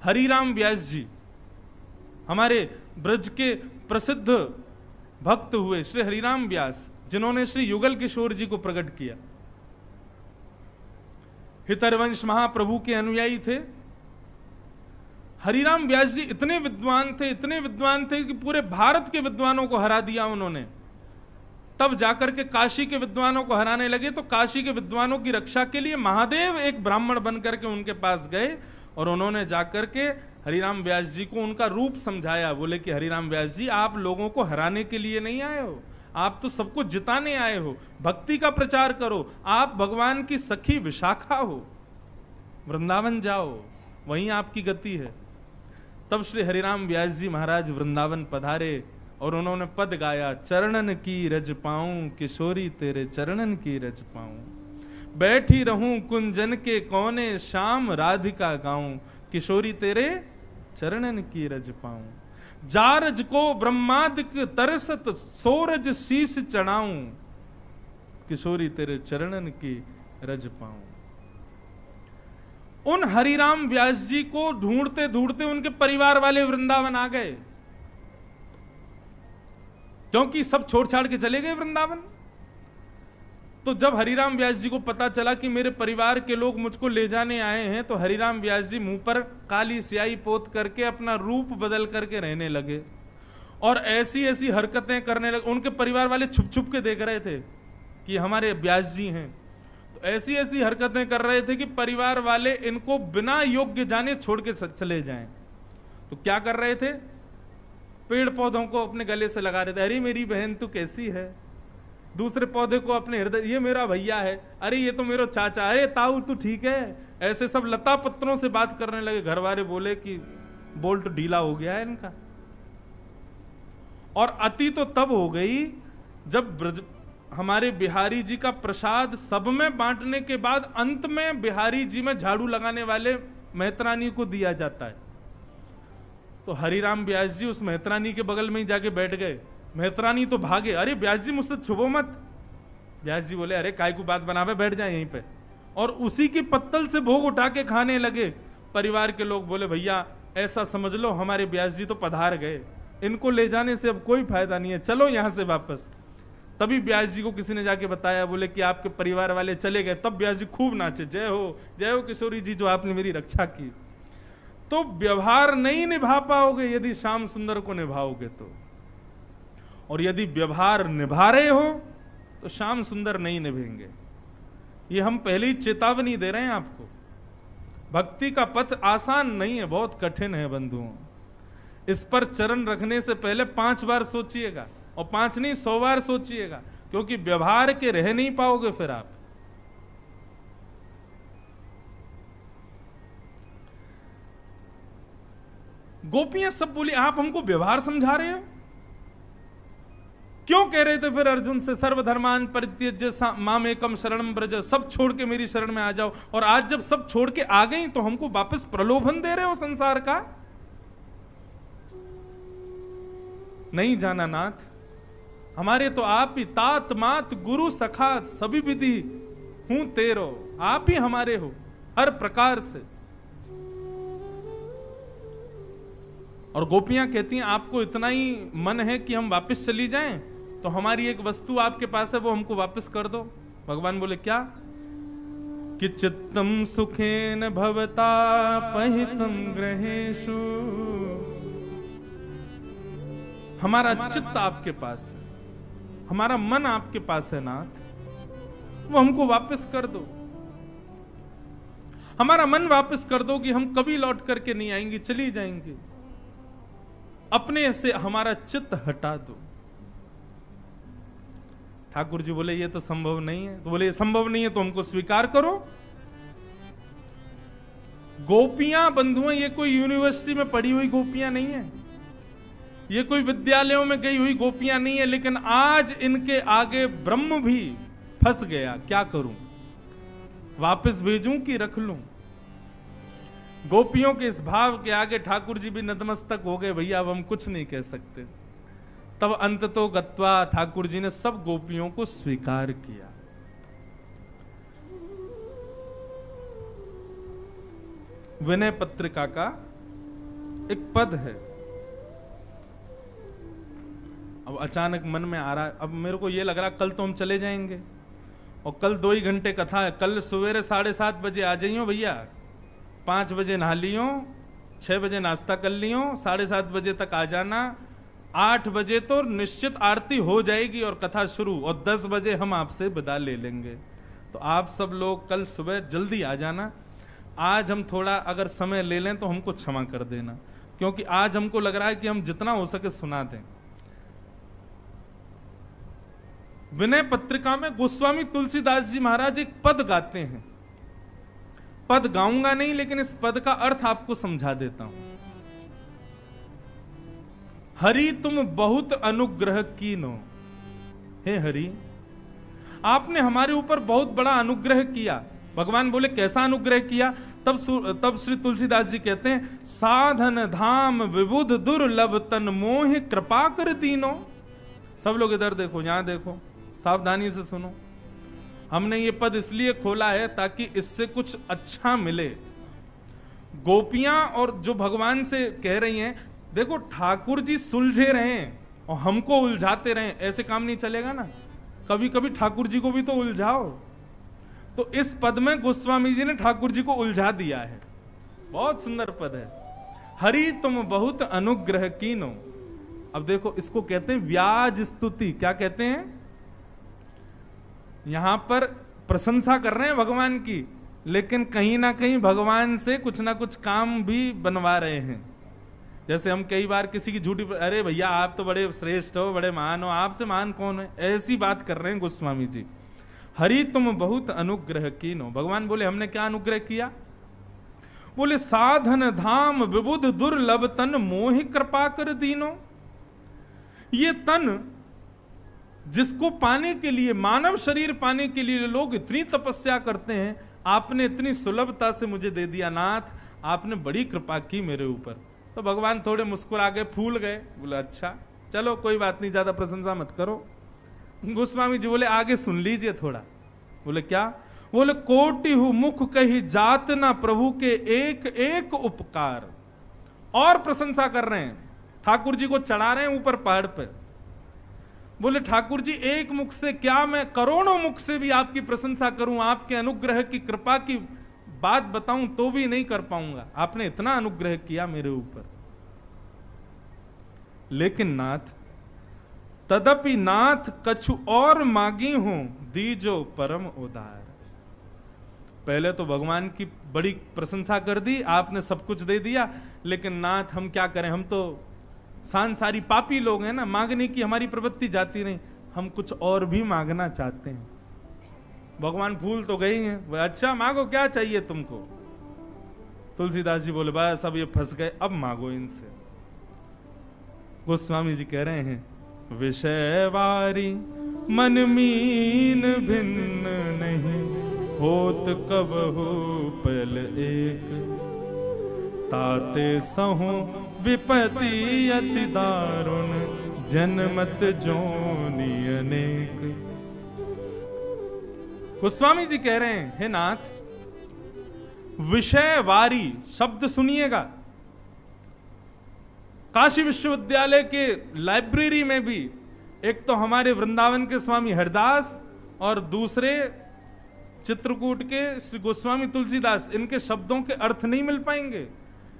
हरिराम व्यास जी हमारे ब्रज के प्रसिद्ध भक्त हुए, श्री हरिराम व्यास, जिन्होंने श्री युगल किशोर जी को प्रकट किया। हितरवंश महाप्रभु के अनुयायी थे। हरिराम व्यास जी इतने विद्वान थे कि पूरे भारत के विद्वानों को हरा दिया उन्होंने। तब जाकर के काशी के विद्वानों को हराने लगे, तो काशी के विद्वानों की रक्षा के लिए महादेव एक ब्राह्मण बनकर के उनके पास गए और उन्होंने जाकर के हरिराम व्यास जी को उनका रूप समझाया। बोले कि हरिराम व्यास जी, आप लोगों को हराने के लिए नहीं आए हो, आप तो सबको जिताने आए हो, भक्ति का प्रचार करो, आप भगवान की सखी विशाखा हो, वृंदावन जाओ, वहीं आपकी गति है। तब श्री हरिराम व्यास जी महाराज वृंदावन पधारे और उन्होंने पद गाया, चरणन की रज पाऊं किशोरी तेरे चरणन की रज पाऊं, बैठी रहूं कुंजन के कोने श्याम राधिका गाऊं, किशोरी तेरे चरणन की रज पाऊं, जारज को ब्रह्मादिक तरसत सोरज शीस चढ़ाऊं, किशोरी तेरे चरणन की रज पाऊं। उन हरिराम व्यास जी को ढूंढते ढूंढते उनके परिवार वाले वृंदावन आ गए, क्योंकि सब छोड़ छाड़ के चले गए वृंदावन। तो जब हरिराम व्यास जी को पता चला कि मेरे परिवार के लोग मुझको ले जाने आए हैं, तो हरिराम व्यास जी मुंह पर काली स्याही पोत करके अपना रूप बदल करके रहने लगे और ऐसी ऐसी हरकतें करने लगे। उनके परिवार वाले छुप छुप के देख रहे थे कि हमारे व्यास जी हैं, तो ऐसी ऐसी हरकतें कर रहे थे कि परिवार वाले इनको बिना योग्य जाने छोड़ के चले जाएं। तो क्या कर रहे थे? पेड़ पौधों को अपने गले से लगा रहे थे, अरे मेरी बहन तू कैसी है, दूसरे पौधे को अपने हृदय, ये मेरा भैया है, अरे ये तो मेरा चाचा, अरे ताऊ तू ठीक है, ऐसे सब लता पत्रों से बात करने लगे। घर वाले बोले कि बोल्ट ढीला हो गया है इनका। और अति तो तब हो गई जब हमारे बिहारी जी का प्रसाद सब में बांटने के बाद अंत में बिहारी जी में झाड़ू लगाने वाले मेहतरानी को दिया जाता है। तो हरिराम व्यास जी उस मेहतरानी के बगल में ही जाके बैठ गए। मेहतरानी तो भागे, अरे व्यास जी मुझसे छुपो मत। व्यास जी बोले, अरे काय को बात बनावे, बैठ जाए यहीं पे। और उसी की पत्तल से भोग उठा के खाने लगे। परिवार के लोग बोले, भैया ऐसा समझ लो हमारे व्यास जी तो पधार गए, इनको ले जाने से अब कोई फायदा नहीं है, चलो यहां से वापस। तभी व्यास जी को किसी ने जाके बताया, बोले कि आपके परिवार वाले चले गए। तब व्यास जी खूब नाचे, जय हो किशोरी जी, जो आपने मेरी रक्षा की। तो व्यवहार नहीं निभा पाओगे यदि श्याम सुंदर को निभाओगे तो, और यदि व्यवहार निभा रहे हो तो श्याम सुंदर नहीं निभेंगे। ये हम पहले ही चेतावनी दे रहे हैं आपको। भक्ति का पथ आसान नहीं है, बहुत कठिन है बंधुओं। इस पर चरण रखने से पहले 5 बार सोचिएगा, और 5 नहीं 100 बार सोचिएगा, क्योंकि व्यवहार के रह नहीं पाओगे फिर आप। गोपियां सब बोली, आप हमको व्यवहार समझा रहे हो? क्यों कह रहे थे फिर अर्जुन से, सर्वधर्मान परित्यज्य मामेकम शरणम ब्रज, सब छोड़ के मेरी शरण में आ जाओ। और आज जब सब छोड़ के आ गई तो हमको वापस प्रलोभन दे रहे हो संसार का? नहीं जाना नाथ, हमारे तो आप ही तात मात गुरु सखात सभी विधि हूं तेरो, आप ही हमारे हो हर प्रकार से। और गोपियां कहती हैं, आपको इतना ही मन है कि हम वापस चली जाएं, तो हमारी एक वस्तु आपके पास है, वो हमको वापस कर दो। भगवान बोले, क्या? कि चित्तम सुखेन भवता पहितम ग्रहेषु, हमारा चित्त आपके पास है, हमारा मन आपके पास है नाथ, वो हमको वापस कर दो। हमारा मन वापस कर दो कि हम कभी लौट करके नहीं आएंगे, चली जाएंगे। अपने से हमारा चित्त हटा दो। ठाकुर जी बोले, ये तो संभव नहीं है। तो बोले, ये संभव नहीं है तो हमको स्वीकार करो। गोपियां बंधुओं, ये कोई यूनिवर्सिटी में पढ़ी हुई गोपियां नहीं है, ये कोई विद्यालयों में गई हुई गोपियां नहीं है, लेकिन आज इनके आगे ब्रह्म भी फंस गया। क्या करूं, वापस भेजूं कि रख लूं? गोपियों के इस भाव के आगे ठाकुर जी भी नतमस्तक हो गए, भैया अब हम कुछ नहीं कह सकते। तब अंत तो गत्वा ठाकुर जी ने सब गोपियों को स्वीकार किया। विनय पत्रिका का एक पद है। अब अचानक मन में आ रहा है, अब मेरे को ये लग रहा है कल तो हम चले जाएंगे और कल 2 ही घंटे कथा है, कल सवेरे 7:30 बजे आ जाइयो भैया, 5 बजे नहा लियो, 6 बजे नाश्ता कर लियो, 7:30 बजे तक आ जाना, 8 बजे तो निश्चित आरती हो जाएगी और कथा शुरू, और 10 बजे हम आपसे विदा ले लेंगे। तो आप सब लोग कल सुबह जल्दी आ जाना। आज हम थोड़ा अगर समय ले लें तो हमको क्षमा कर देना, क्योंकि आज हमको लग रहा है कि हम जितना हो सके सुना दें। विनय पत्रिका में गोस्वामी तुलसीदास जी महाराज एक पद गाते हैं। पद गाऊंगा नहीं, लेकिन इस पद का अर्थ आपको समझा देता हूं। हरि तुम बहुत अनुग्रह कीनो, हे हरि आपने हमारे ऊपर बहुत बड़ा अनुग्रह किया। भगवान बोले कैसा अनुग्रह किया? तब श्री तुलसीदास जी कहते हैं, साधन धाम विबुध दुर्लभ तन मोह कृपा कर दीनो। सब लोग इधर देखो, यहां देखो, सावधानी से सुनो। हमने ये पद इसलिए खोला है ताकि इससे कुछ अच्छा मिले। गोपियां और जो भगवान से कह रही हैं, देखो ठाकुर जी सुलझे रहे और हमको उलझाते रहे, ऐसे काम नहीं चलेगा ना। कभी कभी ठाकुर जी को भी तो उलझाओ। तो इस पद में गोस्वामी जी ने ठाकुर जी को उलझा दिया है। बहुत सुंदर पद है, हरि तुम बहुत अनुग्रह कीनो। अब देखो इसको कहते हैं व्याज स्तुति। क्या कहते हैं? यहां पर प्रशंसा कर रहे हैं भगवान की, लेकिन कहीं ना कहीं भगवान से कुछ ना कुछ काम भी बनवा रहे हैं। जैसे हम कई बार किसी की झूठी, अरे भैया आप तो बड़े श्रेष्ठ हो, बड़े महान हो, आपसे महान कौन है, ऐसी बात कर रहे हैं गोस्वामी जी। हरि तुम बहुत अनुग्रह कीनो। भगवान बोले हमने क्या अनुग्रह किया? बोले साधन धाम विबुध दुर्लभ तन मोहि कृपा कर दीनो। ये तन जिसको पाने के लिए, मानव शरीर पाने के लिए लोग इतनी तपस्या करते हैं, आपने इतनी सुलभता से मुझे दे दिया नाथ, आपने बड़ी कृपा की मेरे ऊपर। तो भगवान थोड़े मुस्कुरा गए, फूल गए, बोले अच्छा चलो कोई बात नहीं, ज्यादा प्रशंसा मत करो। गोस्वामी जी बोले आगे सुन लीजिए थोड़ा। बोले क्या? बोले कोटि हु मुख कही जात ना प्रभु के एक एक उपकार। और प्रशंसा कर रहे हैं, ठाकुर जी को चढ़ा रहे हैं ऊपर पहाड़ पर। बोले ठाकुर जी एक मुख से क्या, मैं करोड़ों मुख से भी आपकी प्रशंसा करूं, आपके अनुग्रह की कृपा की बात बताऊं तो भी नहीं कर पाऊंगा। आपने इतना अनुग्रह किया मेरे ऊपर। लेकिन नाथ, तदपि नाथ कछु और मांगी हूं, दीजो परम उदार। पहले तो भगवान की बड़ी प्रशंसा कर दी, आपने सब कुछ दे दिया, लेकिन नाथ हम क्या करें, हम तो सांसारी पापी लोग हैं ना, मांगने की हमारी प्रवृत्ति जाती नहीं, हम कुछ और भी मांगना चाहते हैं। भगवान फूल तो गए हैं, अच्छा मांगो क्या चाहिए तुमको? तुलसीदास जी बोले बस अब ये फंस गए, अब मांगो इनसे। गोस्वामी जी कह रहे हैं, विषयवारी मन मीन भिन्न नहीं, होत कब हो पल एक, ताते सहु विपत्ति अति दारुण, जन्मत जोनि अनेक। गोस्वामी जी कह रहे हैं, हे नाथ, विषयवारी शब्द सुनिएगा। काशी विश्वविद्यालय के लाइब्रेरी में भी एक तो हमारे वृंदावन के स्वामी हरदास और दूसरे चित्रकूट के श्री गोस्वामी तुलसीदास, इनके शब्दों के अर्थ नहीं मिल पाएंगे।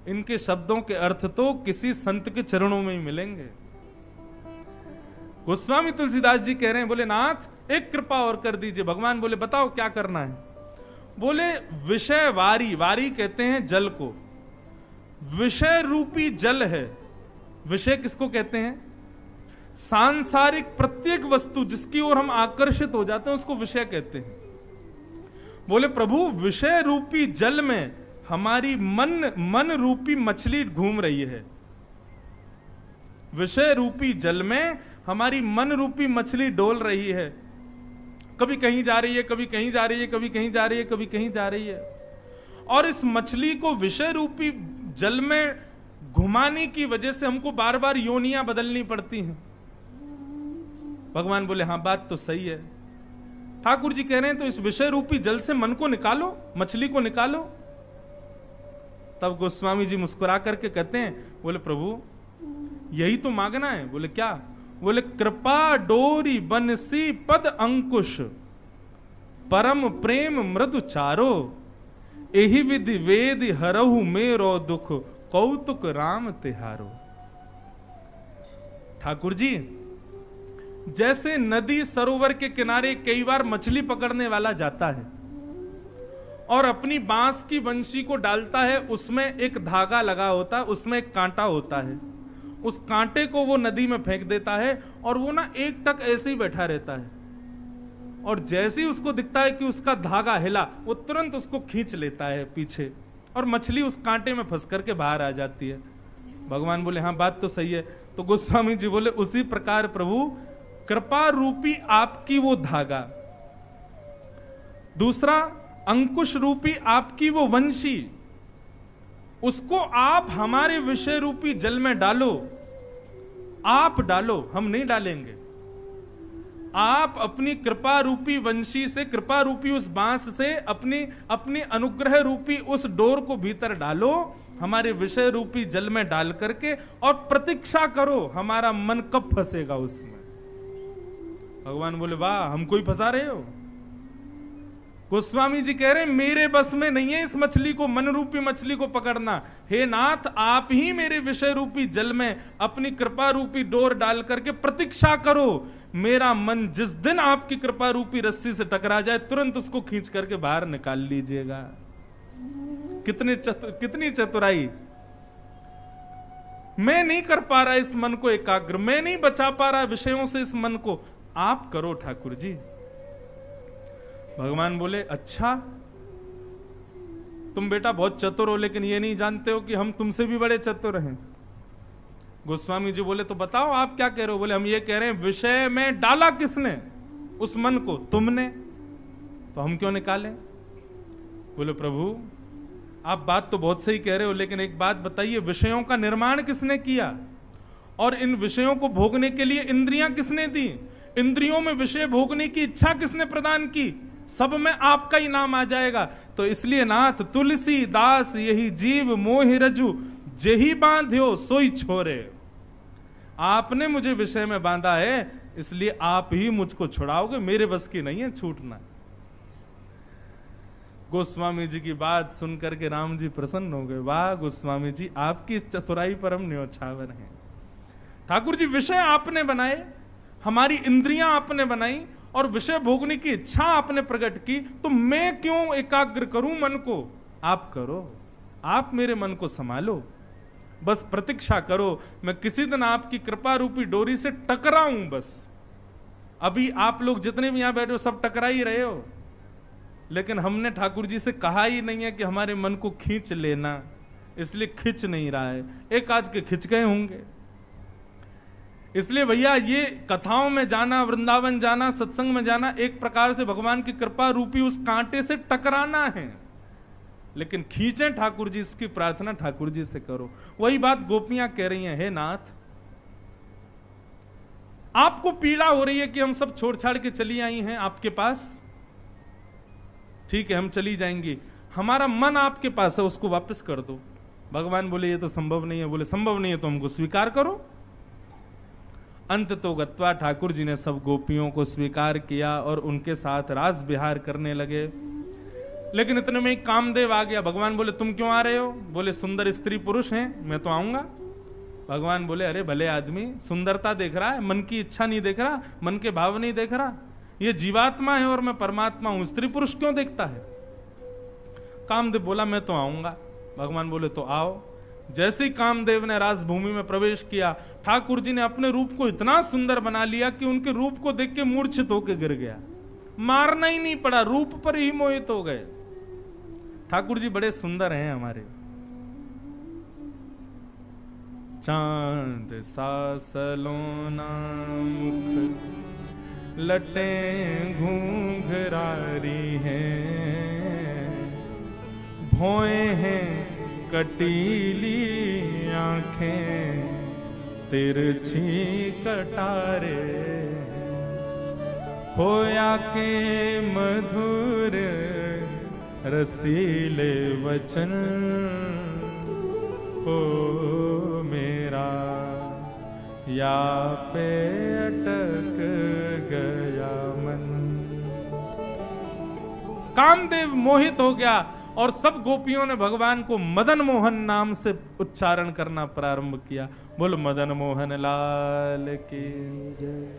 इनके शब्दों के अर्थ तो किसी संत के चरणों में ही मिलेंगे। गोस्वामी तुलसीदास जी कह रहे हैं, बोले नाथ एक कृपा और कर दीजिए। भगवान बोले बताओ क्या करना है? बोले विषय वारी, वारी कहते हैं जल को, विषय रूपी जल है। विषय किसको कहते हैं? सांसारिक प्रत्येक वस्तु जिसकी ओर हम आकर्षित हो जाते हैं उसको विषय कहते हैं। बोले प्रभु विषय रूपी जल में हमारी मन रूपी मछली घूम रही है। विषय रूपी जल में हमारी मन रूपी मछली डोल रही है, कभी कहीं जा रही है, कभी कहीं जा रही है, कभी कहीं जा रही है, कभी कहीं जा रही है। और इस मछली को विषय रूपी जल में घुमाने की वजह से हमको बार बार योनियां बदलनी पड़ती हैं। भगवान बोले हाँ बात तो सही है। ठाकुर जी कह रहे हैं तो इस विषय रूपी जल से मन को निकालो, मछली को निकालो। तब गोस्वामी जी मुस्कुरा करके कहते हैं, बोले प्रभु यही तो मांगना है। बोले क्या? बोले कृपा डोरी बनसी पद अंकुश, परम प्रेम मृदु चारो, एहि विधि वेद हरहु मेरो दुख, कौतुक राम तिहारो। ठाकुर जी, जैसे नदी सरोवर के किनारे कई बार मछली पकड़ने वाला जाता है और अपनी बांस की बंशी को डालता है, उसमें एक धागा लगा होता है, उसमें एक कांटा होता है, उस कांटे को वो नदी में फेंक देता है और वो ना एक टक ऐसे ही बैठा रहता है, और जैसे ही उसको दिखता है कि उसका धागा हिला, वो तुरंत उसको खींच लेता है पीछे, और मछली उस कांटे में फंस करके बाहर आ जाती है। भगवान बोले हाँ बात तो सही है। तो गोस्वामी जी बोले उसी प्रकार प्रभु कृपा रूपी आपकी वो धागा, दूसरा अंकुश रूपी आपकी वो वंशी, उसको आप हमारे विषय रूपी जल में डालो। आप डालो, हम नहीं डालेंगे। आप अपनी कृपा रूपी वंशी से, कृपा रूपी उस बांस से अपनी अनुग्रह रूपी उस डोर को भीतर डालो, हमारे विषय रूपी जल में डाल करके, और प्रतीक्षा करो हमारा मन कब फंसेगा उसमें। भगवान बोले वाह, हमको ही फंसा रहे हो। गोस्वामी जी कह रहे हैं मेरे बस में नहीं है इस मछली को, मन रूपी मछली को पकड़ना। हे नाथ, आप ही मेरे विषय रूपी जल में अपनी कृपा रूपी डोर डाल करके प्रतीक्षा करो। मेरा मन जिस दिन आपकी कृपा रूपी रस्सी से टकरा जाए, तुरंत उसको खींच करके बाहर निकाल लीजिएगा। कितनी चतुराई। मैं नहीं कर पा रहा इस मन को एकाग्र, मैं नहीं बचा पा रहा विषयों से इस मन को, आप करो ठाकुर जी। भगवान बोले अच्छा, तुम बेटा बहुत चतुर हो, लेकिन ये नहीं जानते हो कि हम तुमसे भी बड़े चतुर हैं। गोस्वामी जी बोले तो बताओ आप क्या कह रहे हो? बोले हम ये कह रहे हैं विषय में डाला किसने उस मन को? तुमने, तो हम क्यों निकालें? बोले प्रभु आप बात तो बहुत सही कह रहे हो, लेकिन एक बात बताइए, विषयों का निर्माण किसने किया और इन विषयों को भोगने के लिए इंद्रियां किसने दी? इंद्रियों में विषय भोगने की इच्छा किसने प्रदान की? सब में आपका ही नाम आ जाएगा। तो इसलिए नाथ तुलसी दास यही जीव मोहि रजू, जेही बांध्यो सोई छोरे। आपने मुझे विषय में बांधा है, इसलिए आप ही मुझको छुड़ाओगे, मेरे बस की नहीं है छूटना। गोस्वामी जी की बात सुनकर के राम जी प्रसन्न हो गए। वाह गोस्वामी जी, आपकी इस चतुराई पर हम न्योछावर हैं। ठाकुर जी विषय आपने बनाए, हमारी इंद्रियां आपने बनाई, और विषय भोगने की इच्छा आपने प्रकट की, तो मैं क्यों एकाग्र करूं मन को? आप करो, आप मेरे मन को संभालो, बस प्रतीक्षा करो, मैं किसी दिन आपकी कृपा रूपी डोरी से टकराऊं। बस अभी आप लोग जितने भी यहां बैठे हो सब टकरा ही रहे हो, लेकिन हमने ठाकुर जी से कहा ही नहीं है कि हमारे मन को खींच लेना, इसलिए खींच नहीं रहा है। एक आध के खिंच गए होंगे। इसलिए भैया ये कथाओं में जाना, वृंदावन जाना, सत्संग में जाना, एक प्रकार से भगवान की कृपा रूपी उस कांटे से टकराना है, लेकिन खींचे ठाकुर जी, इसकी प्रार्थना ठाकुर जी से करो। वही बात गोपियां कह रही हैं, हे नाथ आपको पीड़ा हो रही है कि हम सब छोड़ छाड़ के चली आई हैं आपके पास, ठीक है हम चली जाएंगी, हमारा मन आपके पास है उसको वापस कर दो। भगवान बोले ये तो संभव नहीं है। बोले संभव नहीं है तो हमको स्वीकार करो। अंत तो गत्वा ठाकुर जी ने सब गोपियों को स्वीकार किया और उनके साथ रास विहार करने लगे। लेकिन इतने में ही कामदेव आ गया। भगवान बोले तुम क्यों आ रहे हो? बोले सुंदर स्त्री पुरुष हैं, मैं तो आऊंगा। भगवान बोले अरे भले आदमी, सुंदरता देख रहा है, मन की इच्छा नहीं देख रहा, मन के भाव नहीं देख रहा। ये जीवात्मा है और मैं परमात्मा हूं, स्त्री पुरुष क्यों देखता है? कामदेव बोला मैं तो आऊंगा। भगवान बोले तो आओ। जैसे ही कामदेव ने राजभूमि में प्रवेश किया, ठाकुर जी ने अपने रूप को इतना सुंदर बना लिया कि उनके रूप को देख के मूर्छित होकर गिर गया। मारना ही नहीं पड़ा, रूप पर ही मोहित हो गए। ठाकुर जी बड़े सुंदर हैं हमारे। चांद सा सलोना मुख लटे घूंघरारी हैं, भौएं हैं कटीली आंखें, तिरछी कटारे, होया के मधुर रसीले वचन, ओ मेरा या पे अटक गया मन। कामदेव मोहित हो गया और सब गोपियों ने भगवान को मदन मोहन नाम से उच्चारण करना प्रारंभ किया। बोल मदन मोहन लाल की जय।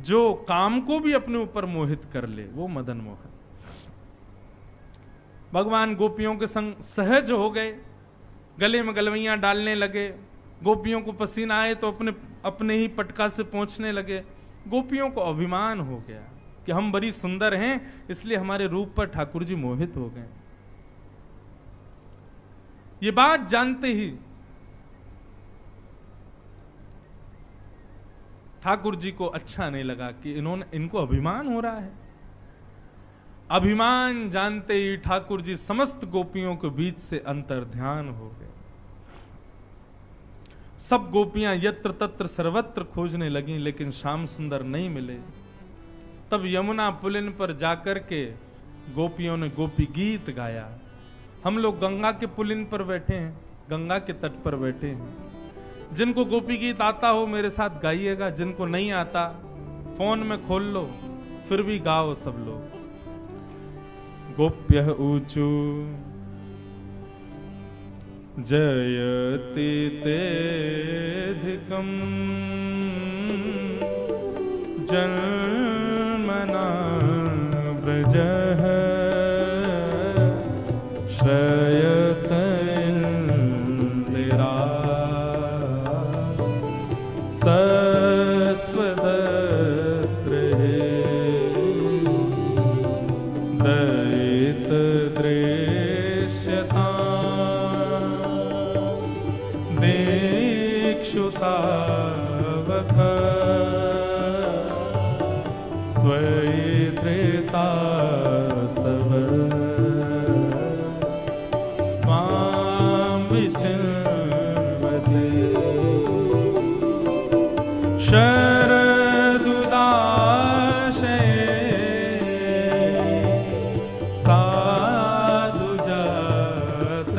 जो काम को भी अपने ऊपर मोहित कर ले वो मदन मोहन। भगवान गोपियों के संग सहज हो गए, गले में गलवैयां डालने लगे। गोपियों को पसीना आए तो अपने अपने ही पटका से पहुंचने लगे। गोपियों को अभिमान हो गया कि हम बड़ी सुंदर हैं, इसलिए हमारे रूप पर ठाकुर जी मोहित हो गए। ये बात जानते ही ठाकुर जी को अच्छा नहीं लगा कि इनको अभिमान हो रहा है। अभिमान जानते ही ठाकुर जी समस्त गोपियों के बीच से अंतर्ध्यान हो गए। सब गोपियां यत्र तत्र सर्वत्र खोजने लगी, लेकिन श्याम सुंदर नहीं मिले। तब यमुना पुलिन पर जाकर के गोपियों ने गोपी गीत गाया। हम लोग गंगा के पुलिन पर बैठे हैं, गंगा के तट पर बैठे हैं। जिनको गोपी गीत आता हो मेरे साथ गाइएगा, जिनको नहीं आता फोन में खोल लो, फिर भी गाओ सब लोग। गोप्य ऊचू जयति तेधिकम जन्मना ब्रजः श्रयत इंदिरा सस्वदत्र दयित दृश्यता दीक्षुतावक स्वैत्रेता सब स्वाम विचिन्वते शरदुदाशये साधुजात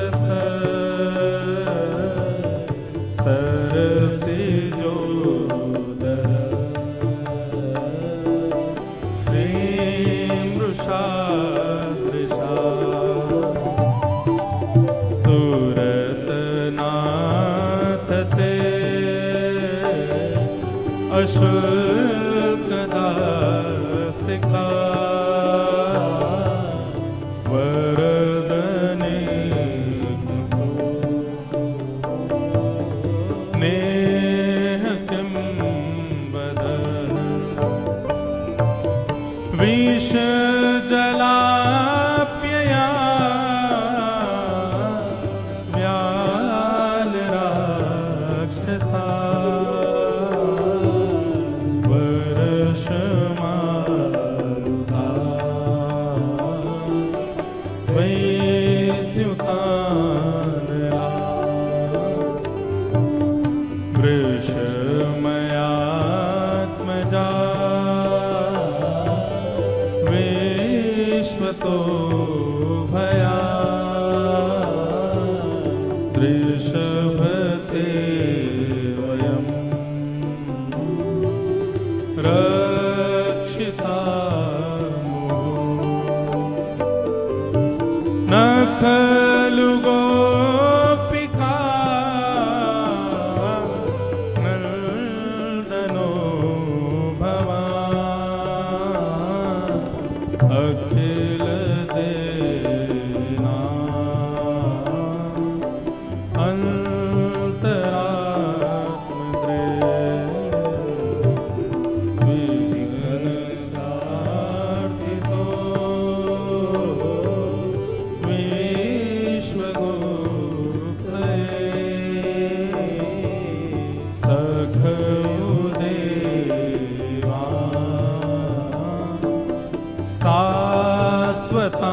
सरसिजोदर श्रीमृषादृशा सुरतनाथ ते अशुल्कदासिका वरदने नेह किं वद विष जलाप्यया व्याल राक्षसा वर्षमारुता वैद्युतानला वृषमयात्मजा विश्वतो भया वृषभते वयम् रक्षितामो न खलु गोपिका नन्दनो भवान् अखिल देना अंतरात्मद्रे विघ्न साधितो विश्वगुप्तये सखयुदेवा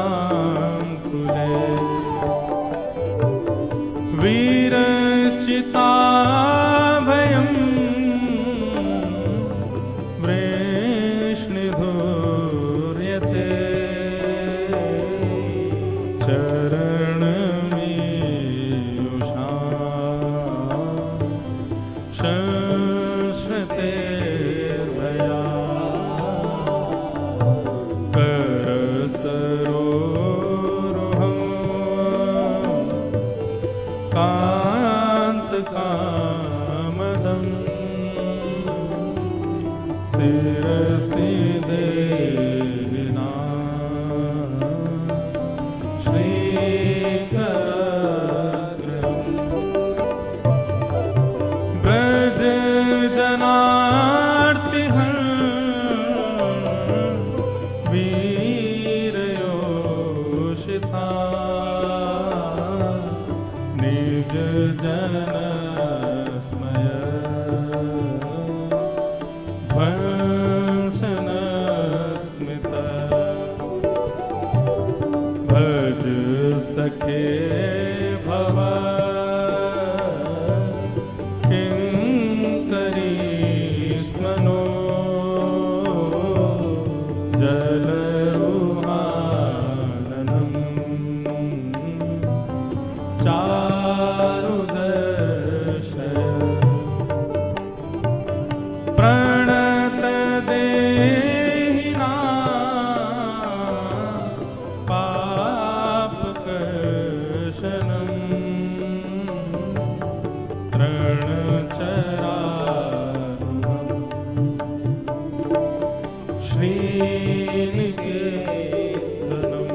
शाश्वताङ्कुले वीरचिताभयम् वृष्णिधूर्यते चरण कांत कामदम् शिरसि देहिना श्रीकरगृहम् ब्रज जनार्तिहन् वीरयोषिता निज जन स्मय ध्वंसन स्मित भज सखे भव किंकरी स्मनो जलरुहाननम् चारुदर्शय प्रणत देहिना पापकर्षणम् रणचरारुणम् श्रीनिकेतनम्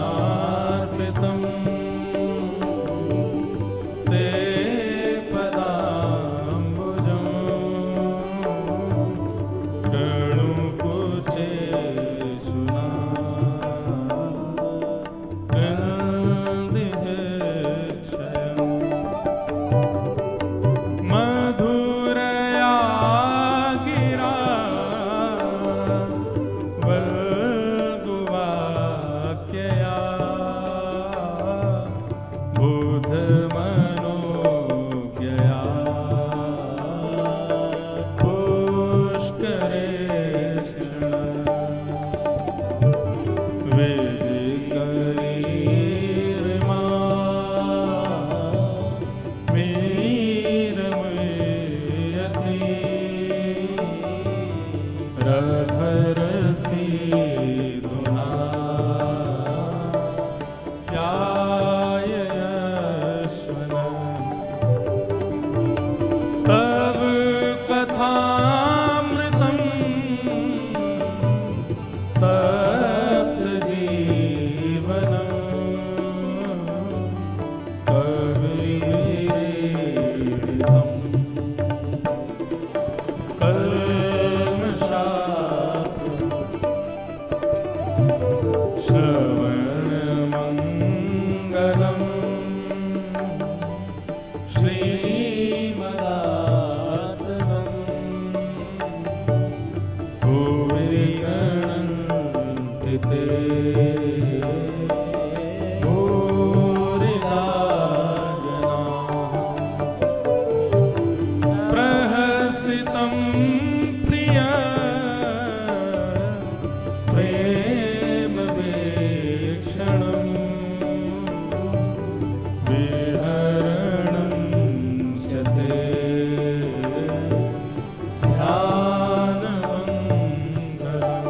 फणिफणार्पितम् ते पदाम्बुजम् कणुकुचेषुना गन्धिक्षयम् मधुरया गिरा वल्गुवाक्यया बुधमनोज्ञया पुष्करेषु वेदिकरीर्मा मीरमयति रभरसी धुना ध्यायश्वन तव कथामृतम् तप्त जीवनम् कविरेडितम् कल्मषात् श्रवणमङ्गलम् श्रीमदाततम् भुवि गणन्ति ते भूरिदा जनाः प्रहसितं प्रिय प्रेमवीक्षणम् विहरणं च ते ध्यानमङ्गलम्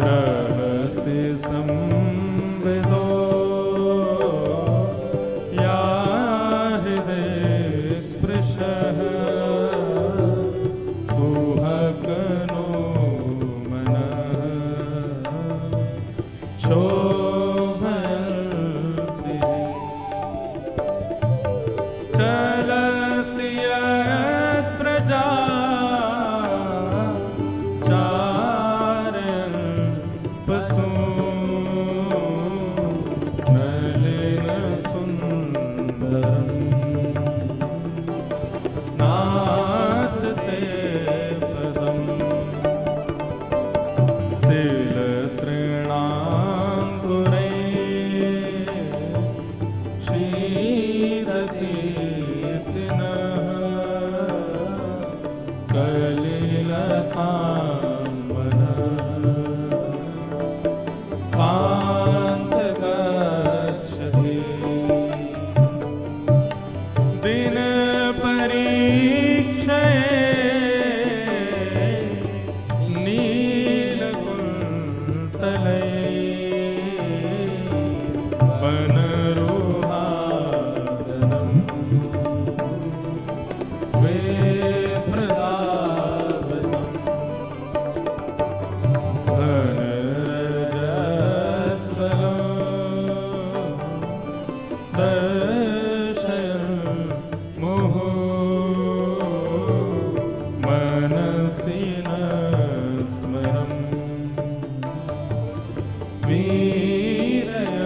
रहसि संविदो या हृदय स्पृशः कुहकनो मनः क्षोभयन्ति चलसि यत्प्रजा चारयन् पशून्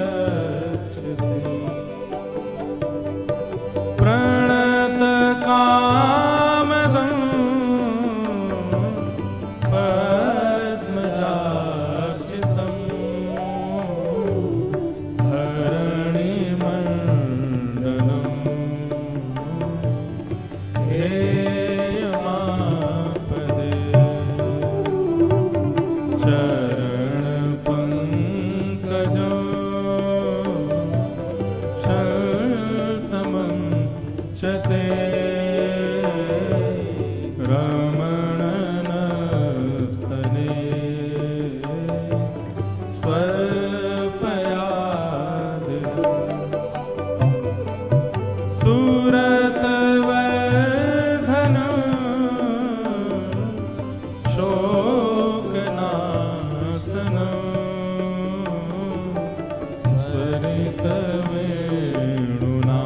वीरयक्षसि प्रणतकामदं पद्मजाक्षितं धरणिमण्डलं हेयमापदे चरणपङ्कजं शतमं च ते रमणनस्तने स्वल्पयादिदम् सुरतवर्धनं शोकनाशनं स्वरितवेणुना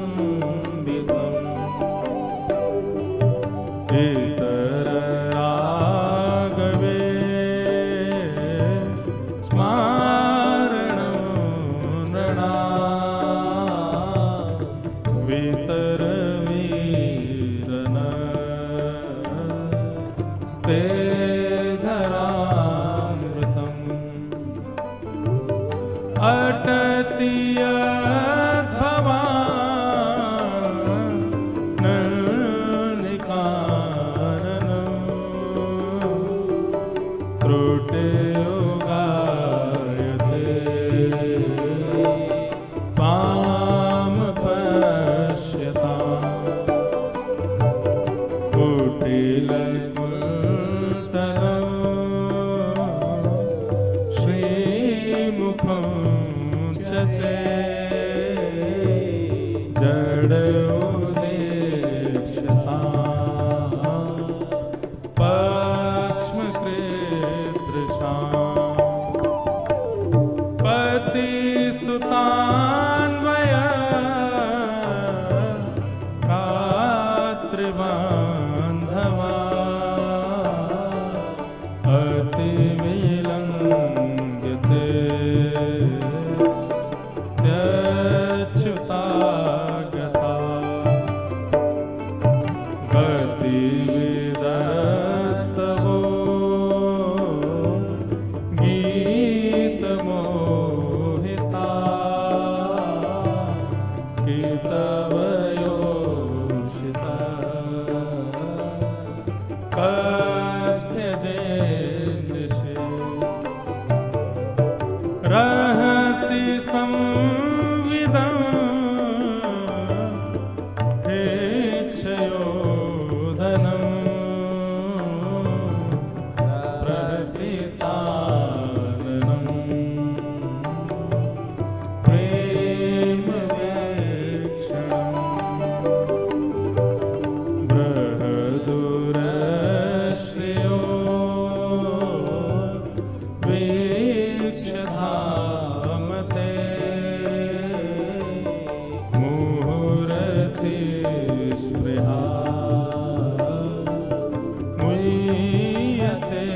शोष्ठचुम्बितम् इतररागवे स्मारणं नृणाम् वितरवीरन स्ते धरामृतम् अटति यद्भवान् नलिकाननं त्रुटियो गायते पाम पश्यताम् कुटिलकुन्तलं श्रीमुखं च ते जडोदेक्षताम् पक्ष्मकृदृशाम् पतिसुतान्वय कातृबान्धवा अतिविलङ्घ्यते त्यच्युता गता गतिविदस्तवो गीतमोहिता गीतवयोषिता कस्त्यजेदृशे रहसि संविदं हेक्षयोधनं प्रहसिताननं प्रेमवेक्षणम् बृहदुरश्रियो वीक्ष्यधामते मुहुरति स्पृहा मुह्यते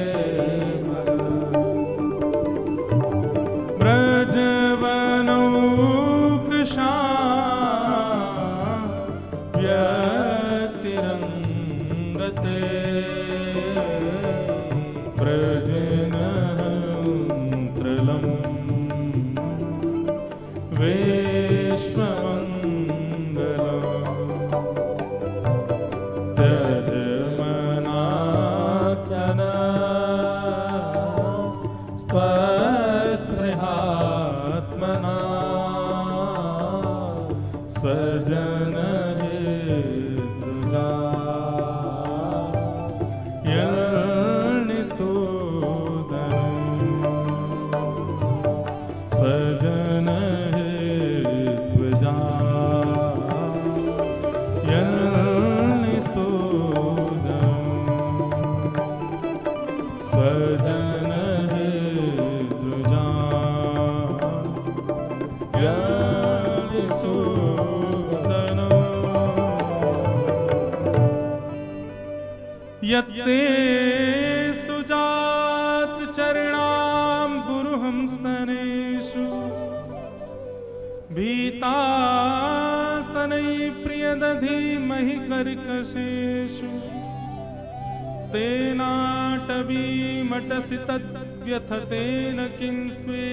व्रजवनौकशा व्यतिरङ्गते व्रजनहन्त्रलं विश्वमङ्गलम् त्यजमनाचन स्वस्पृहात्मना स्वजनहेतुजा यनिसूदनम् स्वजनहेत्वजा यत्ते सुजात चरणाम गुरुहम स्तनेषु भीतासनै प्रियदधि महि कर्कशेषु तेनाटवीमटसि तद्व्यथतेन किंस्वे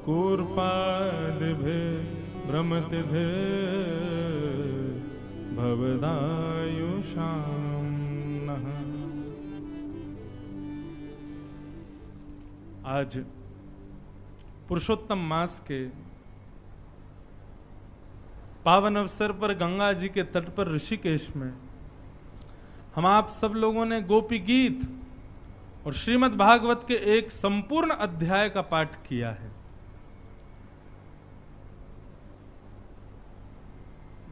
कूर्पादिभिः भ्रमतिभिः भवदायुषां नः। आज पुरुषोत्तम मास के पावन अवसर पर गंगा जी के तट पर ऋषिकेश में हम आप सब लोगों ने गोपी गीत और श्रीमद् भागवत के एक संपूर्ण अध्याय का पाठ किया है।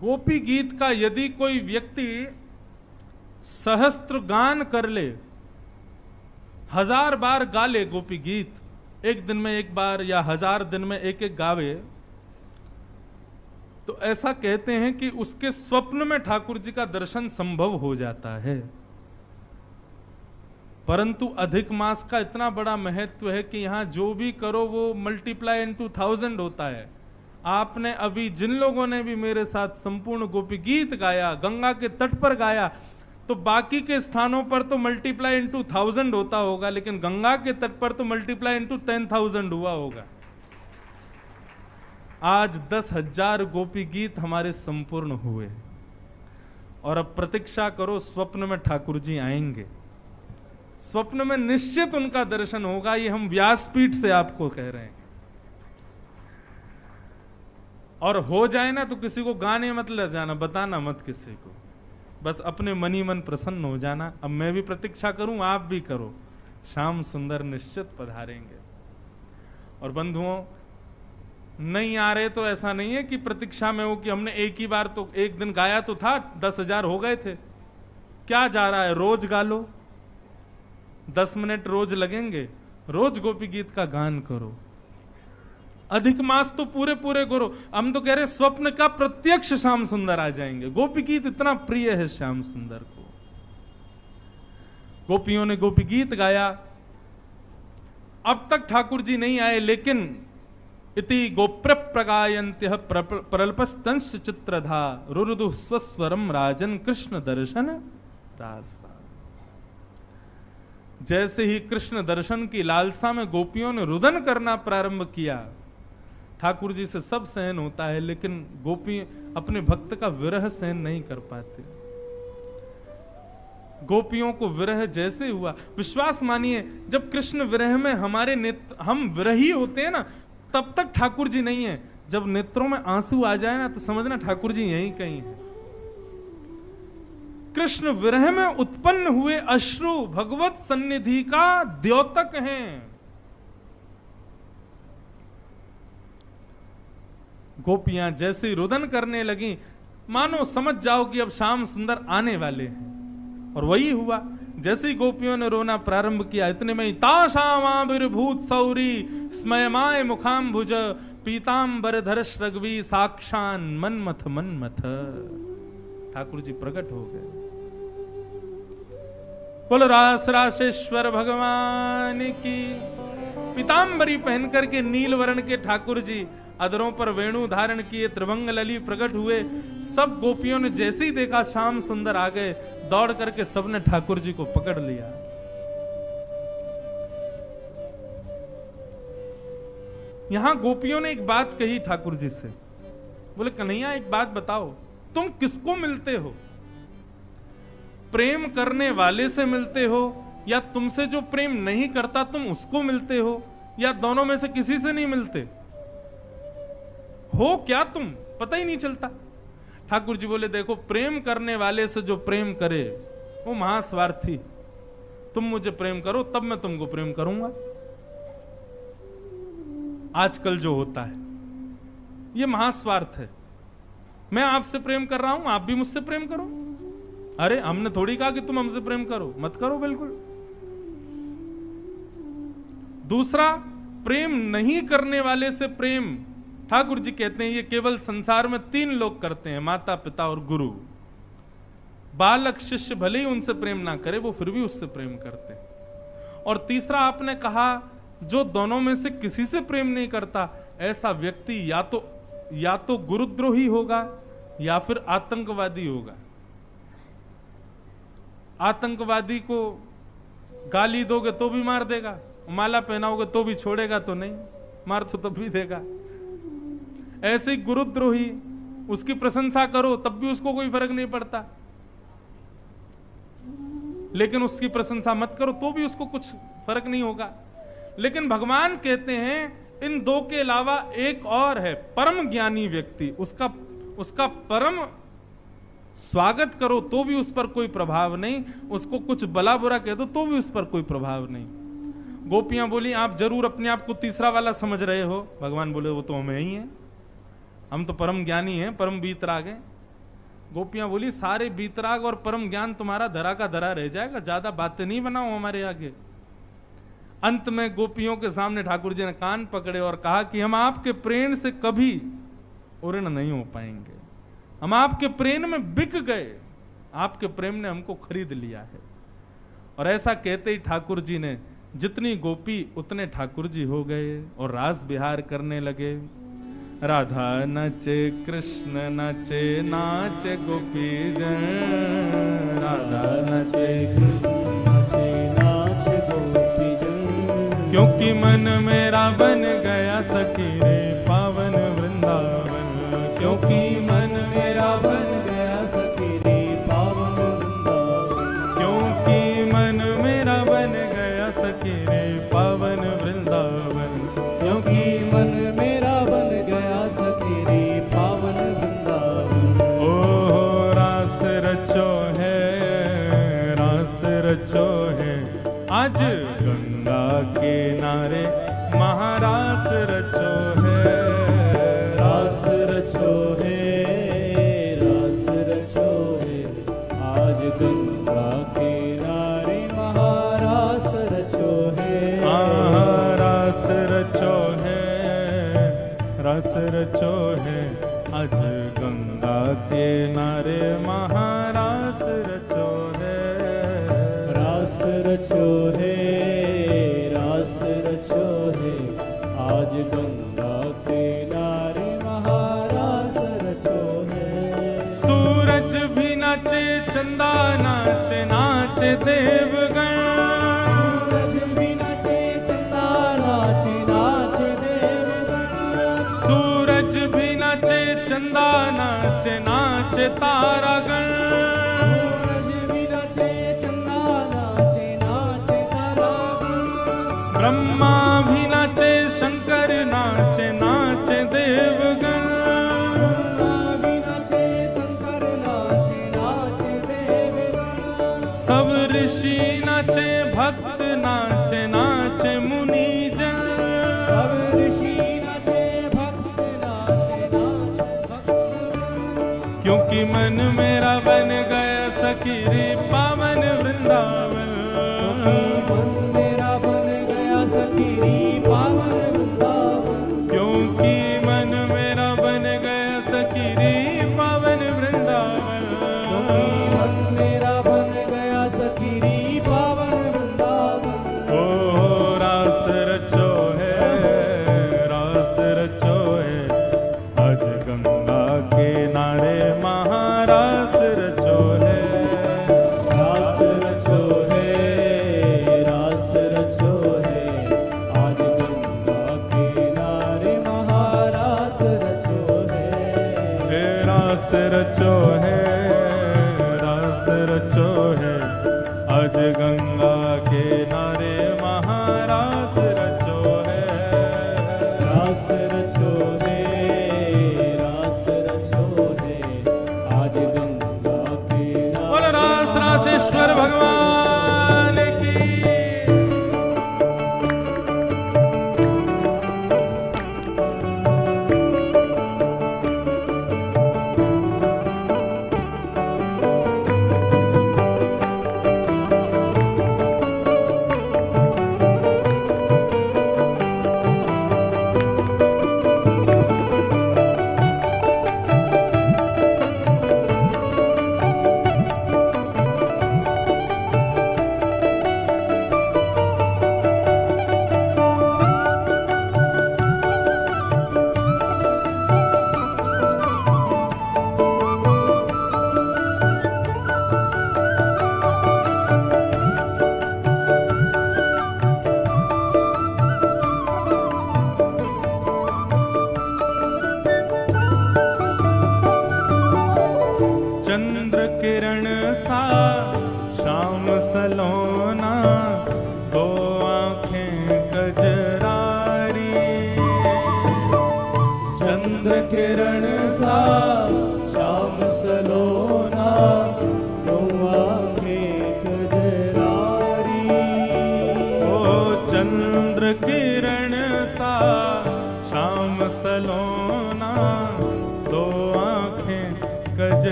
गोपी गीत का यदि कोई व्यक्ति सहस्त्र गान कर ले, 1000 बार गा ले गोपी गीत, एक दिन में एक बार या 1000 दिन में एक एक गावे, तो ऐसा कहते हैं कि उसके स्वप्न में ठाकुर जी का दर्शन संभव हो जाता है। परंतु अधिक मास का इतना बड़ा महत्व है कि यहां जो भी करो वो मल्टीप्लाई इनटू 1000 होता है। आपने अभी जिन लोगों ने भी मेरे साथ संपूर्ण गोपी गीत गाया, गंगा के तट पर गाया, तो बाकी के स्थानों पर तो मल्टीप्लाई इनटू 1000 होता होगा, लेकिन गंगा के तट पर तो मल्टीप्लाई इनटू 10,000 हुआ होगा। आज 10,000 गोपी गीत हमारे संपूर्ण हुए और अब प्रतीक्षा करो, स्वप्न में ठाकुर जी आएंगे, स्वप्न में निश्चित उनका दर्शन होगा। ये हम व्यासपीठ से आपको कह रहे हैं। और हो जाए ना तो किसी को गाने मत ले जाना, बताना मत किसी को, बस अपने मन ही मन प्रसन्न हो जाना। अब मैं भी प्रतीक्षा करूं, आप भी करो, श्याम सुंदर निश्चित पधारेंगे। और बंधुओं, नहीं आ रहे तो ऐसा नहीं है कि प्रतीक्षा में हो कि हमने एक ही बार तो एक दिन गाया तो था, 10,000 हो गए थे, क्या जा रहा है, रोज गा लो, 10 मिनट रोज लगेंगे, रोज गोपी गीत का गान करो। अधिक मास तो पूरे पूरे करो। हम तो कह रहे स्वप्न का प्रत्यक्ष श्याम सुंदर आ जाएंगे। गोपी गीत इतना प्रिय है श्याम सुंदर को। गोपियों ने गोपी गीत गाया, अब तक ठाकुर जी नहीं आए, लेकिन इति गोप्र प्रगायन्त्यः प्रल्पस्तंश चित्रधा रुरुदु स्वस्वरम राजन कृष्ण दर्शन रारसा। जैसे ही कृष्ण दर्शन की लालसा में गोपियों ने रुदन करना प्रारंभ किया, ठाकुर जी से सब सहन होता है, लेकिन गोपी अपने भक्त का विरह सहन नहीं कर पाते। गोपियों को विरह जैसे हुआ, विश्वास मानिए, जब कृष्ण विरह में हमारे नेत्र, हम विरही होते हैं ना, तब तक ठाकुर जी नहीं है। जब नेत्रों में आंसू आ जाए ना, तो समझना ठाकुर जी यहीं कहीं है। कृष्ण विरह में उत्पन्न हुए अश्रु भगवत सन्निधि का द्योतक हैं। गोपियां जैसे रुदन करने लगी, मानो समझ जाओ कि अब श्याम सुंदर आने वाले हैं। और वही हुआ। जैसे ही गोपियों ने रोना प्रारंभ किया, इतने में ताशामाविर्भूत सौरी स्मयमाय मुखाम्भुज पीतांबरधर श्रगवी साक्षान मन्मथ मन्मथ। ठाकुर जी प्रकट हो गए। बोलो रास रासेश्वर भगवान की। पीतांबरी पहन करके नील वर्ण के ठाकुर जी अधरों पर वेणु धारण किए, त्रिभंग लली प्रकट हुए। सब गोपियों ने जैसे ही देखा श्याम सुंदर आ गए, दौड़ करके सबने ठाकुर जी को पकड़ लिया। यहां गोपियों ने एक बात कही ठाकुर जी से, बोले कन्हैया एक बात बताओ, तुम किसको मिलते हो? प्रेम करने वाले से मिलते हो, या तुमसे जो प्रेम नहीं करता तुम उसको मिलते हो, या दोनों में से किसी से नहीं मिलते हो? क्या तुम पता ही नहीं चलता? ठाकुर जी बोले देखो, प्रेम करने वाले से जो प्रेम करे वो महास्वार्थी। तुम मुझे प्रेम करो तब मैं तुमको प्रेम करूंगा। आजकल जो होता है ये महास्वार्थ है। मैं आपसे प्रेम कर रहा हूं, आप भी मुझसे प्रेम करो। अरे हमने थोड़ी कहा कि तुम हमसे प्रेम करो, मत करो बिल्कुल। दूसरा, प्रेम नहीं करने वाले से प्रेम, ठाकुर जी कहते हैं ये केवल संसार में 3 लोग करते हैं, माता पिता और गुरु। बालक शिष्य भले ही उनसे प्रेम ना करे, वो फिर भी उससे प्रेम करते। और तीसरा आपने कहा जो दोनों में से किसी से प्रेम नहीं करता, ऐसा व्यक्ति या तो गुरुद्रोही होगा या फिर आतंकवादी होगा। आतंकवादी को गाली दोगे तो भी मार देगा, माला पहनाओगे तो भी छोड़ेगा तो नहीं, मार तो तब भी देगा। ऐसे ही गुरुद्रोही, उसकी प्रशंसा करो तब भी उसको कोई फर्क नहीं पड़ता, लेकिन उसकी प्रशंसा मत करो तो भी उसको कुछ फर्क नहीं होगा। लेकिन भगवान कहते हैं इन दो के अलावा एक और है, परम ज्ञानी व्यक्ति, उसका परम स्वागत करो तो भी उस पर कोई प्रभाव नहीं, उसको कुछ भला बुरा कह दो तो भी उस पर कोई प्रभाव नहीं। गोपियां बोली आप जरूर अपने आप को तीसरा वाला समझ रहे हो। भगवान बोले वो तो हमें ही है, हम तो परम ज्ञानी हैं, परम बीतराग हैं। गोपियां बोली सारे बीतराग और परम ज्ञान तुम्हारा धरा का धरा रह जाएगा, ज्यादा बातें नहीं बनाओ हमारे आगे। अंत में गोपियों के सामने ठाकुर जी ने कान पकड़े और कहा कि हम आपके प्रेम से कभी उऋण नहीं हो पाएंगे, हम आपके प्रेम में बिक गए, आपके प्रेम ने हमको खरीद लिया है। और ऐसा कहते ही ठाकुर जी ने जितनी गोपी उतने ठाकुर जी हो गए और रास विहार करने लगे। राधा नचे कृष्ण नचे नाचे गोपी जन, राधा नचे कृष्ण नचे नाचे गोपी जन, क्योंकि मन मेरा बन गया सखी रे पावन वृंदावन, क्योंकि मन मेरा बन गया सखी रे पावन वृंदावन, क्योंकि मन मेरा बन गया सखी रे पावन वृंदावन, क्योंकि मन मेरा बन गया सखी रे पावन वृंदावन। ओ रास रचो है, रास रचो है, आज गंगा किनारे महारास रचो है, रास रचो है, रास रचो है, आज गंगा किनारे महारास रचो है, रास रचो है, रास रचो है, आज गंगा किनारे महारास रचो है, रास रचो है, रास रचो है, आज गंगा किनारे महारास रचो है। सूरज भी नाचे चंदा नाचे, नाचे देवगण, सूरज भी नाचे चंदा नाचे, नाचे देवगण, सूरज भी नाचे चंदा नाचे, नाचे तारागण, सूरज भी नाचे चंदा नाचे, नाचे तारागण, ब्रह्मा भी नाचे शंकर नाचे, नाचे देवगण, ब्रह्मा भी नाचे शंकर नाचे, नाचे देवगण, सब ऋषि नाचे भक्त नाचे, नाचे मुनि जन, सब ऋषि नाचे भक्त नाचे, नाचे भक्त, क्योंकि मन मेरा बन गया सखी रे पावन वृंदावन, मन मेरा बन गया सखी रे पावन वृंदावन, क्योंकि मन मेरा बन गया सखी रे पावन वृंदावन, मन मेरा बन गया सखी रे पावन वृंदावन। ओ रास रचो है, रास रचो है, आज गंगा किनारे महारास रचो है, रास रचो है, रास रचो है, आज गंगा किनारे महारास रचो है, रास रचो है, रास रचो है, आज गंगा किनारे महारास रचो है, रास रचो है, रास रचो है, आज गंगा किनारे। बोल रास रासेश्वर भगवान की।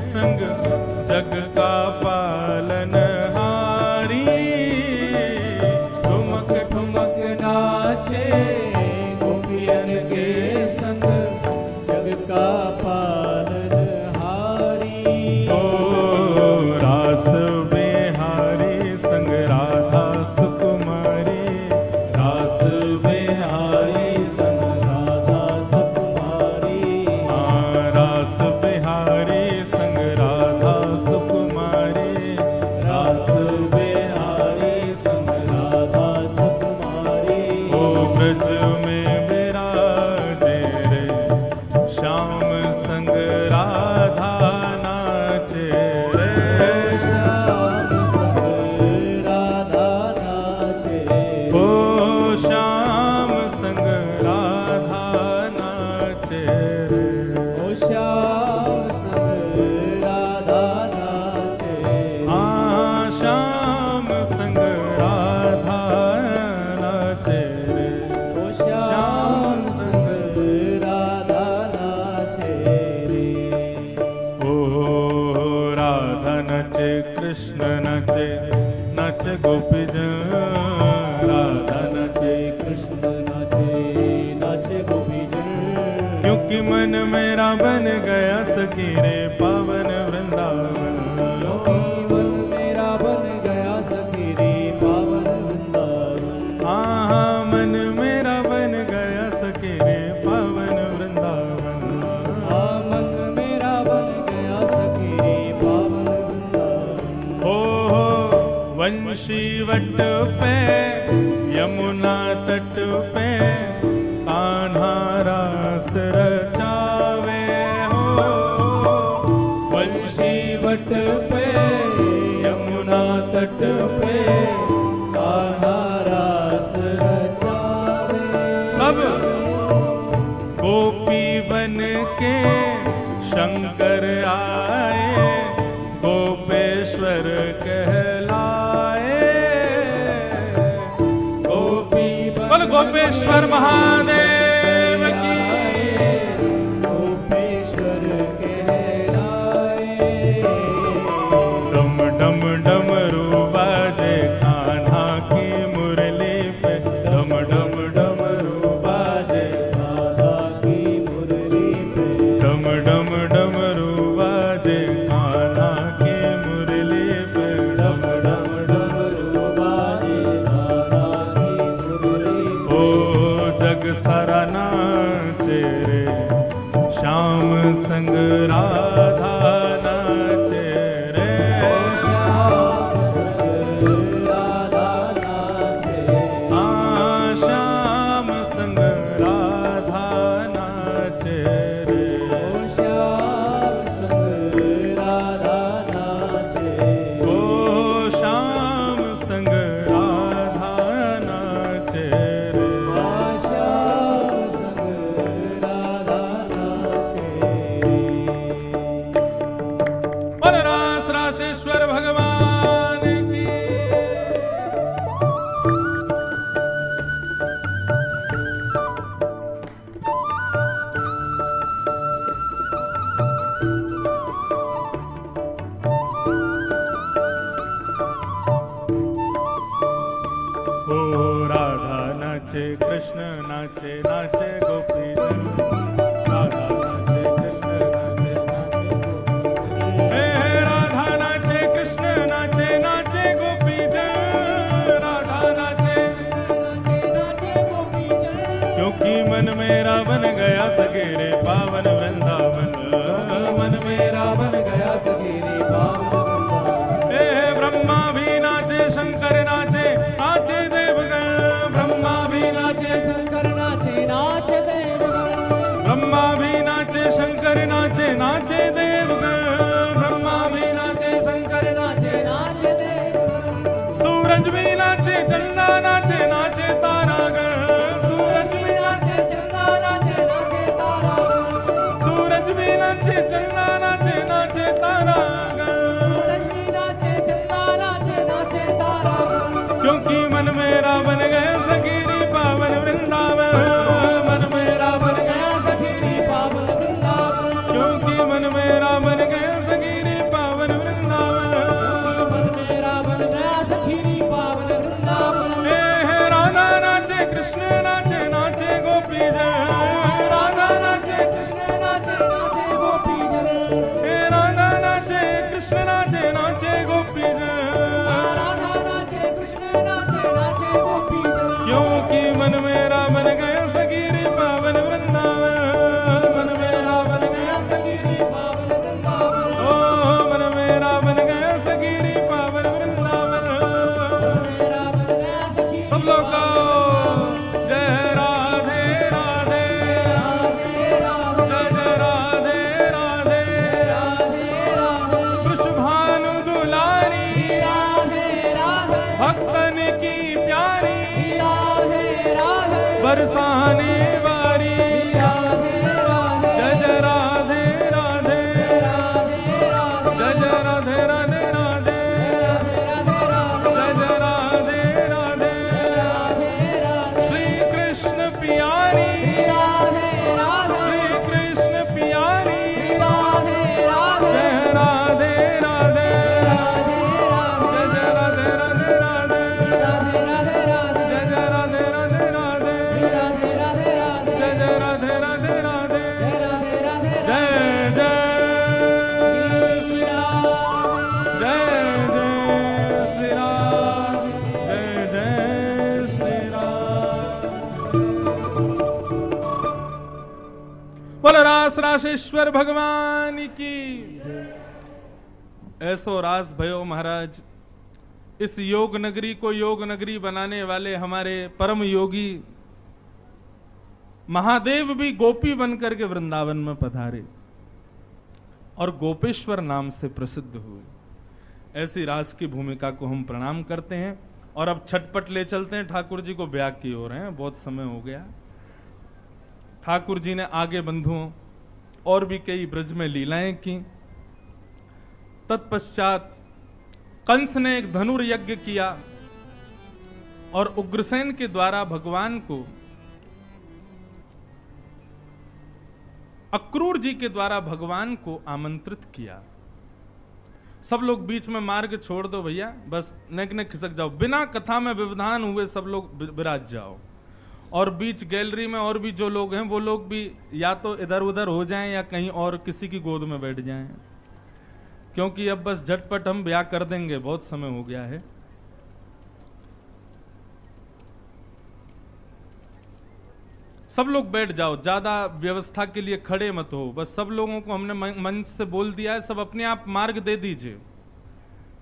संग जग का पालनहारी। ठुमक ठुमक नाचे गोपियन के संग जग का पालनहारी। ओ रास बिहारी संग राधा सुकुमारी। रास बिहारी संग राधा सुकुमारी। रास बिहारी संग राधा सुकुमारी। रास बिहारी संग राधा सुकुमारी। ओ ब्रज में विराजे रे श्याम संग राधा नाचे रे। श्याम संग राधा नाचे। ओ श्याम संग राधा नाचे रे। ओ श्याम संग राधा नाचे। श्याम संग राधा नाचे रे। ओ श्याम संग राधा नाचे रे। ओ राधा नाचे कृष्ण नाचे नाचे गोपीजन। राधा नाचे कृष्ण नाचे नाचे गोपीजन। क्योंकि मन मेरा बन गया सखी रे पावन वृंदावन। मन मेरा बन गया सखी रे पावन वृंदावन। हाँ मन मेरा बन गया सखी रे पावन वृंदावन। मन मेरा बन गया सखी रे पावन वृंदावन। हो वंशी वट पे यमुना तट पे कान्हा रास रचावे हो। वंशी वट पे यमुना तट पे कान्हा रास रचावे। अब गोपी बन के शंकर आए गोपेश्वर कहलाए। गोपी बोल गोपेश्वर महादेव की। गोपेश्वर कहलाए। डम डम डमरू बाजे कान्हा की मुरली पे। डम डम डमरू बाजे राधा की मुरली पे। डम डम डमरू बाजे कान्हा की मुरली पे। डम डम डमरू बाजे राधा की मुरली पे। ओ जग सारा नाचे रे श्याम संग राधा नाचे रे। श्याम संग राधा नाचे। श्याम संग राधा नाचे रे। श्याम संग राधा नाचे। ओ श्याम संग राधा नाचे रे। श्याम संग राधा नाचे। बोल रास रासेश्वर भगवान की। ओ राधा नाचे कृष्ण नाचे नाचे गोपीजन। राधा नाचे कृष्ण नाचे नाचे गोपीजन। हे राधा नाचे कृष्ण नाचे नाचे गोपीजन। राधा नाचे क्योंकि मन मेरा बन गया सगेरे पावन वृंदावन। मन मेरा बन गया सखी रे पावन वृंदावन। हे ब्रह्मा भी नाचे शंकर नाचे नाचे देवगण। ब्रह्मा भी नाचे शंकर नाचे नाचे देव बरसाने वाली जय जय राधे राधे जय जय राधे राधे राधे जय जय राधे राधे श्री कृष्ण प्यारी श्री कृष्ण प्यारी जय राधे राधे जय जय राधे राधे राधे जय जय राधे राधे राधे जय जय राधे राधे राधे जय जय श्री राम जय जय श्री राम जय जय श्री राम। बोलो रास राशेश्वर भगवान की। ऐसो रास भयो महाराज, इस योग नगरी को योग नगरी बनाने वाले हमारे परम योगी महादेव भी गोपी बनकर के वृंदावन में पधारे और गोपेश्वर नाम से प्रसिद्ध हुए। ऐसी रास की भूमिका को हम प्रणाम करते हैं और अब छटपट ले चलते हैं ठाकुर जी को ब्याह की ओर हैं। बहुत समय हो गया। ठाकुर जी ने आगे बंधुओं और भी कई ब्रज में लीलाएं की। तत्पश्चात कंस ने एक धनुर्यज्ञ किया और उग्रसेन के द्वारा भगवान को अक्रूर जी के द्वारा भगवान को आमंत्रित किया। सब लोग बीच में मार्ग छोड़ दो भैया, बस नेक नेक खिसक जाओ, बिना कथा में व्यवधान हुए सब लोग विराज जाओ। और बीच गैलरी में और भी जो लोग हैं वो लोग भी या तो इधर उधर हो जाएं या कहीं और किसी की गोद में बैठ जाएं, क्योंकि अब बस झटपट हम ब्याह कर देंगे, बहुत समय हो गया है। सब लोग बैठ जाओ, ज्यादा व्यवस्था के लिए खड़े मत हो। बस सब लोगों को हमने मंच से बोल दिया है, सब अपने आप मार्ग दे दीजिए।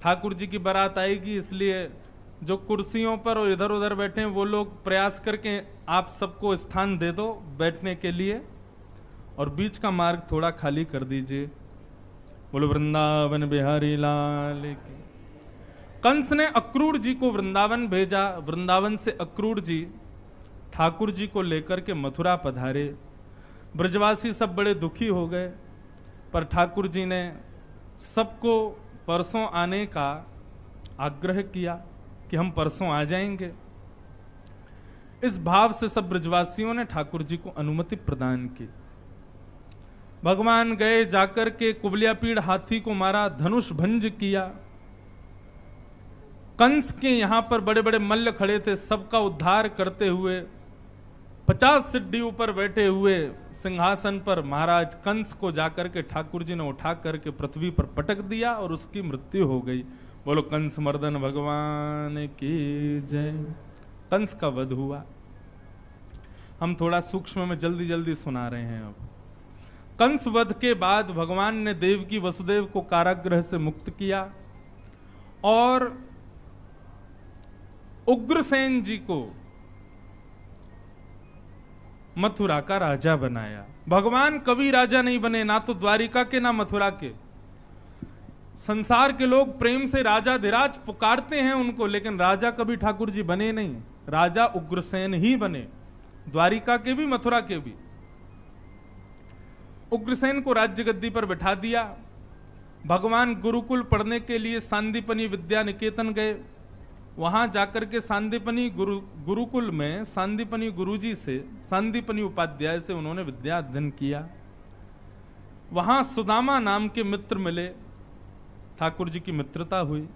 ठाकुर जी की बारात आएगी, इसलिए जो कुर्सियों पर और इधर उधर बैठे हैं वो लोग प्रयास करके आप सबको स्थान दे दो बैठने के लिए, और बीच का मार्ग थोड़ा खाली कर दीजिए। बोलो वृंदावन बिहारी लाल की। कंस ने अक्रूर जी को वृंदावन भेजा। वृंदावन से अक्रूर जी ठाकुर जी को लेकर के मथुरा पधारे। ब्रजवासी सब बड़े दुखी हो गए, पर ठाकुर जी ने सबको परसों आने का आग्रह किया कि हम परसों आ जाएंगे। इस भाव से सब ब्रजवासियों ने ठाकुर जी को अनुमति प्रदान की। भगवान गए, जाकर के कुबलियापीड़ हाथी को मारा, धनुष भंज किया। कंस के यहां पर बड़े बड़े मल्ल खड़े थे, सबका उद्धार करते हुए 50 सिद्धि ऊपर बैठे हुए सिंहासन पर महाराज कंस को जाकर के ठाकुर जी ने उठा करके पृथ्वी पर पटक दिया और उसकी मृत्यु हो गई। बोलो कंस मर्दन भगवान की जय। कंस का वध हुआ। हम थोड़ा सूक्ष्म में जल्दी जल्दी सुना रहे हैं। अब कंस वध के बाद भगवान ने देवकी वसुदेव को कारागृह से मुक्त किया और उग्रसेन जी को मथुरा का राजा बनाया। भगवान कभी राजा नहीं बने, ना तो द्वारिका के ना मथुरा के। संसार के लोग प्रेम से राजा धीराज पुकारते हैं उनको, लेकिन राजा कभी ठाकुर जी बने नहीं। राजा उग्रसेन ही बने, द्वारिका के भी मथुरा के भी। उग्रसेन को राज्य गद्दी पर बिठा दिया। भगवान गुरुकुल पढ़ने के लिए सांदीपनी विद्या निकेतन गए। वहां जाकर के सांदीपनी गुरुकुल में सांदीपनी गुरुजी से, सांदीपनी उपाध्याय से उन्होंने विद्या अध्ययन किया। वहां सुदामा नाम के मित्र मिले, ठाकुर जी की मित्रता हुई।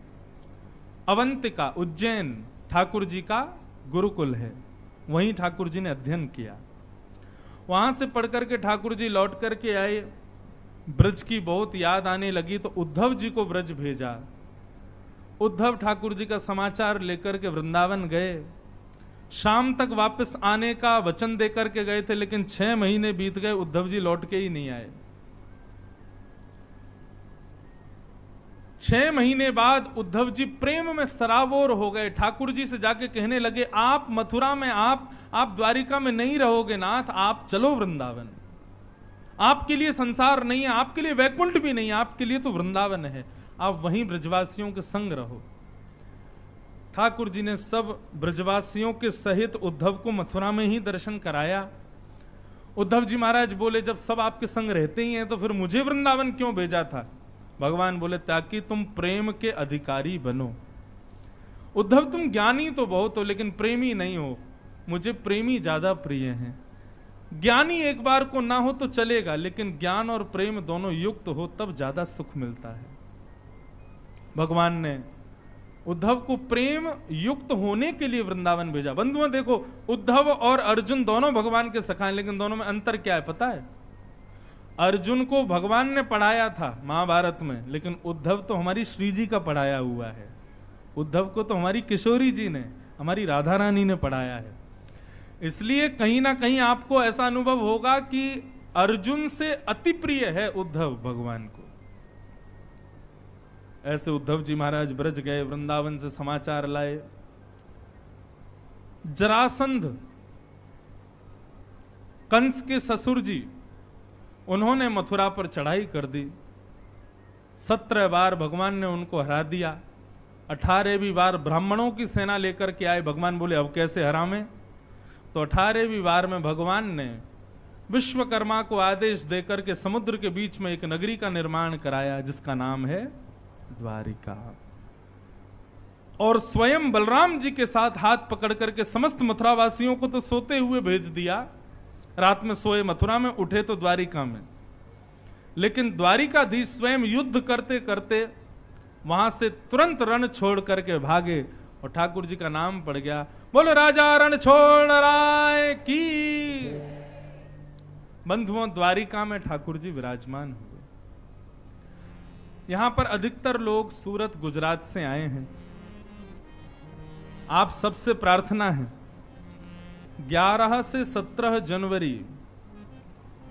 अवंतिका उज्जैन ठाकुर जी का गुरुकुल है, वहीं ठाकुर जी ने अध्ययन किया। वहां से पढ़ करके ठाकुर जी लौट करके आए। ब्रज की बहुत याद आने लगी तो उद्धव जी को ब्रज भेजा। उद्धव ठाकुर जी का समाचार लेकर के वृंदावन गए। शाम तक वापस आने का वचन देकर के गए थे, लेकिन 6 महीने बीत गए, उद्धव जी लौट के ही नहीं आए। 6 महीने बाद उद्धव जी प्रेम में सराबोर हो गए। ठाकुर जी से जाके कहने लगे, आप मथुरा में, आप द्वारिका में नहीं रहोगे नाथ, आप चलो वृंदावन। आपके लिए संसार नहीं है, आपके लिए वैकुंठ भी नहीं है, आपके लिए तो वृंदावन है। आप वहीं ब्रजवासियों के संग रहो। ठाकुर जी ने सब ब्रजवासियों के सहित उद्धव को मथुरा में ही दर्शन कराया। उद्धव जी महाराज बोले, जब सब आपके संग रहते ही हैं तो फिर मुझे वृंदावन क्यों भेजा था? भगवान बोले, ताकि तुम प्रेम के अधिकारी बनो। उद्धव, तुम ज्ञानी तो बहुत हो लेकिन प्रेमी नहीं हो। मुझे प्रेमी ज्यादा प्रिय हैं। ज्ञानी एक बार को ना हो तो चलेगा, लेकिन ज्ञान और प्रेम दोनों युक्त हो तब ज्यादा सुख मिलता है। भगवान ने उद्धव को प्रेम युक्त होने के लिए वृंदावन भेजा। बंधुओं देखो, उद्धव और अर्जुन दोनों भगवान के सखा हैं, लेकिन दोनों में अंतर क्या है पता है? अर्जुन को भगवान ने पढ़ाया था महाभारत में, लेकिन उद्धव तो हमारी श्री जी का पढ़ाया हुआ है। उद्धव को तो हमारी किशोरी जी ने, हमारी राधा रानी ने पढ़ाया है। इसलिए कहीं ना कहीं आपको ऐसा अनुभव होगा कि अर्जुन से अति प्रिय है उद्धव भगवान को। ऐसे उद्धव जी महाराज ब्रज गए, वृंदावन से समाचार लाए। जरासंध कंस के ससुर जी, उन्होंने मथुरा पर चढ़ाई कर दी। 17 बार भगवान ने उनको हरा दिया। 18वीं बार ब्राह्मणों की सेना लेकर के आए। भगवान बोले, अब कैसे हरामें? तो 18वीं बार में भगवान ने विश्वकर्मा को आदेश देकर के समुद्र के बीच में एक नगरी का निर्माण कराया, जिसका नाम है द्वारिका। और स्वयं बलराम जी के साथ हाथ पकड़ करके समस्त मथुरावासियों को तो सोते हुए भेज दिया। रात में सोए मथुरा में, उठे तो द्वारिका में। लेकिन द्वारिकाधीश स्वयं युद्ध करते करते वहां से तुरंत रण छोड़ करके भागे और ठाकुर जी का नाम पड़ गया। बोलो राजा रण छोड़ राय की। बंधुओं, द्वारिका में ठाकुर जी विराजमान हुए। यहां पर अधिकतर लोग सूरत गुजरात से आए हैं। आप सबसे प्रार्थना है, 11 से 17 जनवरी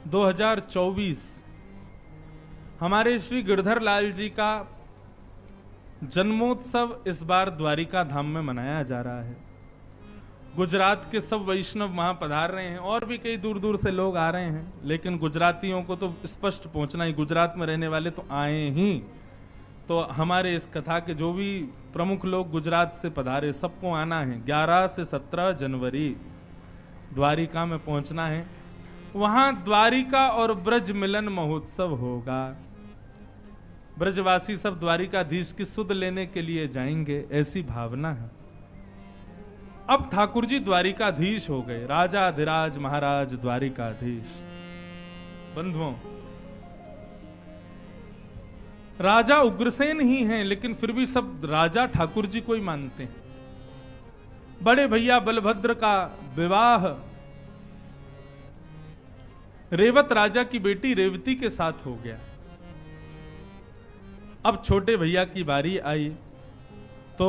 2024 हमारे श्री गिरधर लाल जी का जन्मोत्सव इस बार द्वारिका धाम में मनाया जा रहा है। गुजरात के सब वैष्णव वहां पधार रहे हैं और भी कई दूर दूर से लोग आ रहे हैं, लेकिन गुजरातियों को तो स्पष्ट पहुंचना ही, गुजरात में रहने वाले तो आए ही। तो हमारे इस कथा के जो भी प्रमुख लोग गुजरात से पधारे, सबको आना है। 11 से 17 जनवरी द्वारिका में पहुंचना है। वहां द्वारिका और ब्रज मिलन महोत्सव होगा। ब्रजवासी सब द्वारिकाधीश की सुध लेने के लिए जाएंगे, ऐसी भावना है। अब ठाकुर जी द्वारिकाधीश हो गए, राजाधिराज महाराज द्वारिकाधीश। बंधुओं, राजा उग्रसेन ही हैं, लेकिन फिर भी सब राजा ठाकुर जी को ही मानते हैं। बड़े भैया बलभद्र का विवाह रेवत राजा की बेटी रेवती के साथ हो गया। अब छोटे भैया की बारी आई तो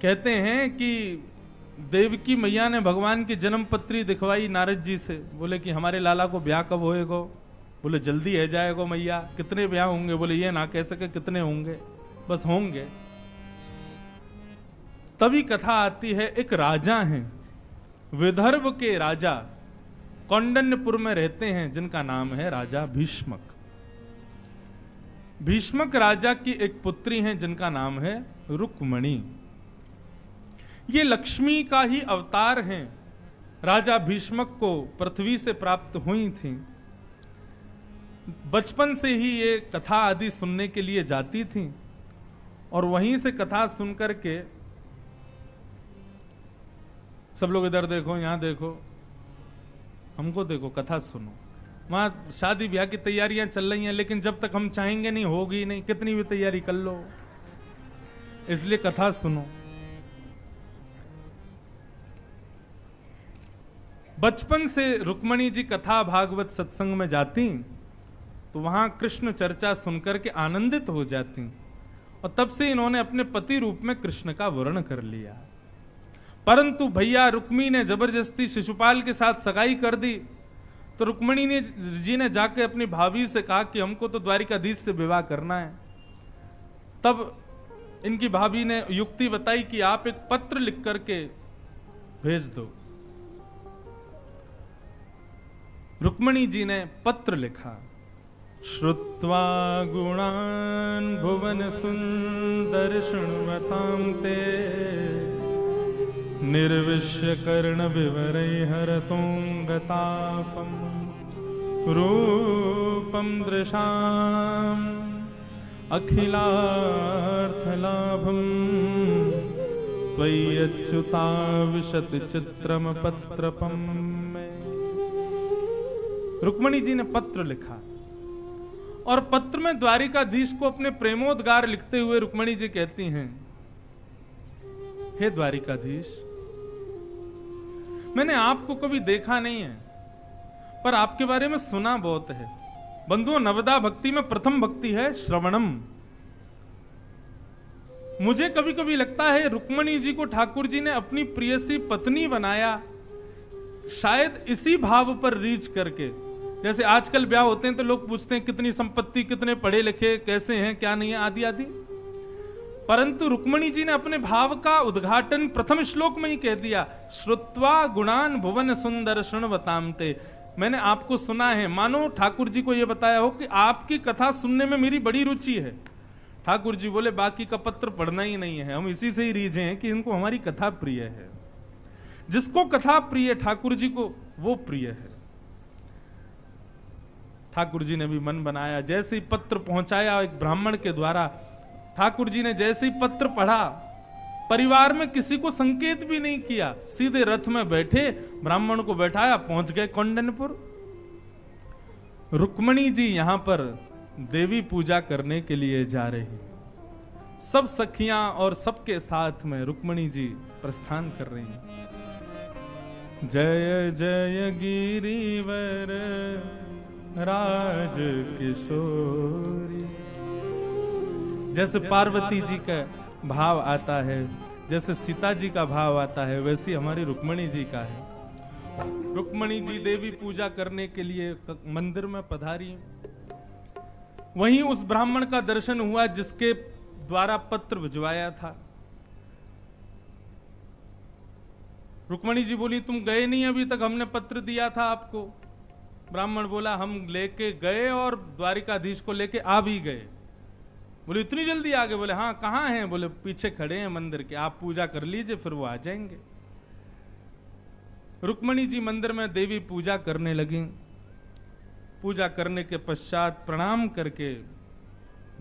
कहते हैं कि देवकी मैया ने भगवान की जन्म पत्री दिखवाई नारद जी से। बोले कि हमारे लाला को ब्याह कब होएगा? बोले जल्दी है जाएगा मैया। कितने ब्याह होंगे? बोले ये ना कह सके कितने होंगे, बस होंगे। तभी कथा आती है, एक राजा हैं, विदर्भ के राजा, कौंडन्यपुर में रहते हैं, जिनका नाम है राजा भीष्मक। भीष्मक राजा की एक पुत्री हैं जिनका नाम है रुक्मणी। ये लक्ष्मी का ही अवतार हैं। राजा भीष्मक को पृथ्वी से प्राप्त हुई थी। बचपन से ही ये कथा आदि सुनने के लिए जाती थी और वहीं से कथा सुनकर के, सब लोग इधर देखो, यहां देखो, हमको देखो, कथा सुनो। वहां शादी ब्याह की तैयारियां चल रही हैं, लेकिन जब तक हम चाहेंगे नहीं होगी नहीं, कितनी भी तैयारी कर लो। इसलिए कथा सुनो। बचपन से रुक्मणी जी कथा भागवत सत्संग में जाती तो वहां कृष्ण चर्चा सुनकर के आनंदित हो जाती, और तब से इन्होंने अपने पति रूप में कृष्ण का वर्ण कर लिया। परंतु भैया रुक्मी ने जबरदस्ती शिशुपाल के साथ सगाई कर दी, तो रुक्मणी जी ने जाके अपनी भाभी से कहा कि हमको तो द्वारिकाधीश से विवाह करना है। तब इनकी भाभी ने युक्ति बताई कि आप एक पत्र लिख करके भेज दो। रुक्मणी जी ने पत्र लिखा श्रुत्वा गुणान् भुवन सुंदर शृण्वतां ते निर्विश्य कर्ण विवरैर्हरतोऽङ्गतापम् रूपं दृशाम् अखिलार्थलाभम् त्वय्यच्युताविशति चित्रम पत्रपम में। रुक्मणी जी ने पत्र लिखा और पत्र में द्वारिकाधीश को अपने प्रेमोद्गार लिखते हुए रुक्मणी जी कहती हैं, हे द्वारिकाधीश, मैंने आपको कभी देखा नहीं है पर आपके बारे में सुना बहुत है। बंधुओं, नवदा भक्ति में प्रथम भक्ति है श्रवणम। मुझे कभी कभी लगता है रुक्मणी जी को ठाकुर जी ने अपनी प्रियसी पत्नी बनाया, शायद इसी भाव पर रीच करके। जैसे आजकल ब्याह होते हैं तो लोग पूछते हैं कितनी संपत्ति, कितने पढ़े लिखे, कैसे हैं, क्या नहीं है, आदि आदि। परंतु रुक्मणी जी ने अपने भाव का उद्घाटन प्रथम श्लोक में ही कह दिया, श्रुत्वा गुणान भुवन सुंदर शृण्वतां ते। मैंने आपको सुना है, मानो ठाकुर जी को यह बताया हो कि आपकी कथा सुनने में मेरी बड़ी रुचि है। ठाकुर जी बोले बाकी का पत्र पढ़ना ही नहीं है, हम इसी से ही रीझे हैं कि इनको हमारी कथा प्रिय है। जिसको कथा प्रिय ठाकुर जी को, वो प्रिय है। ठाकुर जी ने भी मन बनाया, जैसे ही पत्र पहुंचाया एक ब्राह्मण के द्वारा, ठाकुर जी ने जैसे ही पत्र पढ़ा, परिवार में किसी को संकेत भी नहीं किया, सीधे रथ में बैठे ब्राह्मण को बैठाया, पहुंच गए कौंडन्यपुर। रुक्मणी जी यहां पर देवी पूजा करने के लिए जा रही, सब सखियां और सबके साथ में रुक्मणी जी प्रस्थान कर रही हैं। जय जय गिरिवर राज किशोरी। जैसे पार्वती जी का भाव आता है, जैसे सीता जी का भाव आता है, वैसी हमारी रुक्मणी जी का है। रुक्मणी जी देवी पूजा करने के लिए मंदिर में पधारी। वहीं उस ब्राह्मण का दर्शन हुआ जिसके द्वारा पत्र भिजवाया था। रुक्मणी जी बोली, तुम गए नहीं अभी तक, हमने पत्र दिया था आपको। ब्राह्मण बोला, हम लेके गए और द्वारिकाधीश को लेके आ भी गए। बोले इतनी जल्दी आ गए? बोले हाँ। कहाँ हैं? बोले पीछे खड़े हैं मंदिर के, आप पूजा कर लीजिए फिर वो आ जाएंगे। रुक्मणी जी मंदिर में देवी पूजा करने लगी। पूजा करने के पश्चात प्रणाम करके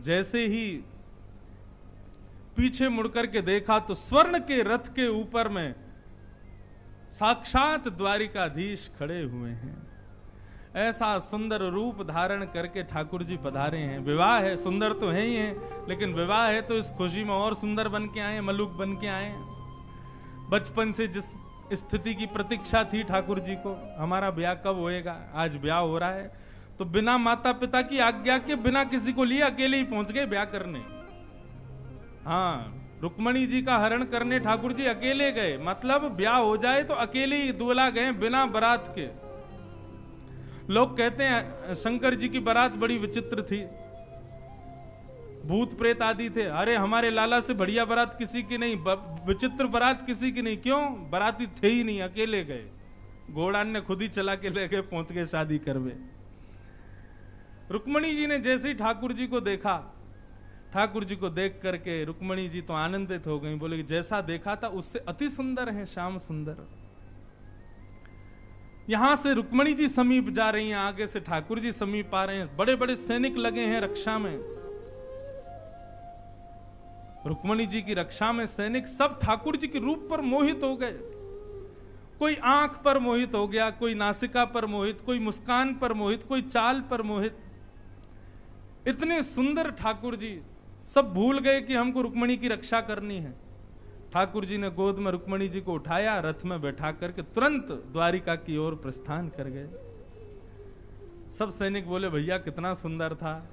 जैसे ही पीछे मुड़कर के देखा तो स्वर्ण के रथ के ऊपर में साक्षात द्वारिकाधीश खड़े हुए हैं। ऐसा सुंदर रूप धारण करके ठाकुर जी पधारे हैं। विवाह है, सुंदर तो है ही है, लेकिन विवाह है तो इस खुशी में और सुंदर बन के आए, मलूक बन के आए। बचपन से जिस स्थिति की प्रतीक्षा थी ठाकुर जी को, हमारा ब्याह कब होएगा, आज ब्याह हो रहा है, तो बिना माता पिता की आज्ञा के, बिना किसी को लिए अकेले ही पहुंच गए ब्याह करने। हाँ, रुक्मणी जी का हरण करने ठाकुर जी अकेले गए, मतलब ब्याह हो जाए तो अकेले ही दूल्हा गए, बिना बारात के। लोग कहते हैं शंकर जी की बारात बड़ी विचित्र थी, भूत प्रेत आदि थे। अरे हमारे लाला से बढ़िया बारात किसी की नहीं, विचित्र बारात किसी की नहीं। क्यों? बाराती थे ही नहीं, अकेले गए। घोड़ान ने खुद ही चला के ले गए, पहुंच गए शादी करवे। रुक्मणी जी ने जैसे ही ठाकुर जी को देखा, ठाकुर जी को देख करके रुक्मणी जी तो आनंदित हो गई। बोले जैसा देखा था उससे अति सुंदर है श्याम सुंदर। यहां से रुक्मणी जी समीप जा रही हैं, आगे से ठाकुर जी समीप आ रहे हैं। बड़े बड़े सैनिक लगे हैं रक्षा में। रुक्मणी जी की रक्षा में सैनिक सब ठाकुर जी के रूप पर मोहित हो गए। कोई आंख पर मोहित हो गया, कोई नासिका पर मोहित, कोई मुस्कान पर मोहित, कोई चाल पर मोहित। इतने सुंदर ठाकुर जी, सब भूल गए कि हमको रुक्मणी की रक्षा करनी है। ठाकुर जी ने गोद में रुक्मणी जी को उठाया, रथ में बैठा करके तुरंत द्वारिका की ओर प्रस्थान कर गए। सब सैनिक बोले भैया कितना सुंदर था,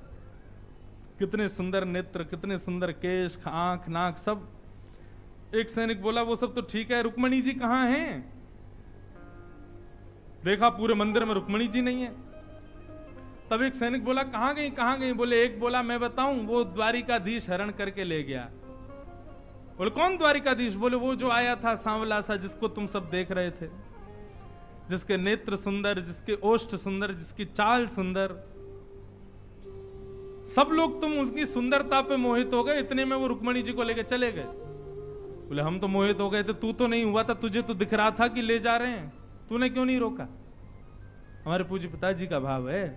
कितने सुंदर नेत्र, कितने सुंदर केश, आंख, नाक, सब। एक सैनिक बोला वो सब तो ठीक है, रुक्मणी जी कहां हैं? देखा पूरे मंदिर में रुक्मणी जी नहीं है। तब एक सैनिक बोला कहां गई, कहां गई? बोले एक बोला मैं बताऊं, वो द्वारिकाधीश हरण करके ले गया। बोले कौन द्वारिकाधीश? बोले वो जो आया था सांवला सा, जिसको तुम सब देख रहे थे, जिसके नेत्र सुंदर, जिसके ओष्ठ सुंदर, जिसकी चाल सुंदर। सब लोग तुम उसकी सुंदरता पे मोहित हो गए, इतने में वो रुक्मणी जी को लेके चले गए। बोले हम तो मोहित हो गए थे, तू तो नहीं हुआ था, तुझे तो दिख रहा था कि ले जा रहे हैं, तूने क्यों नहीं रोका? हमारे पूज्य पिताजी का भाव है।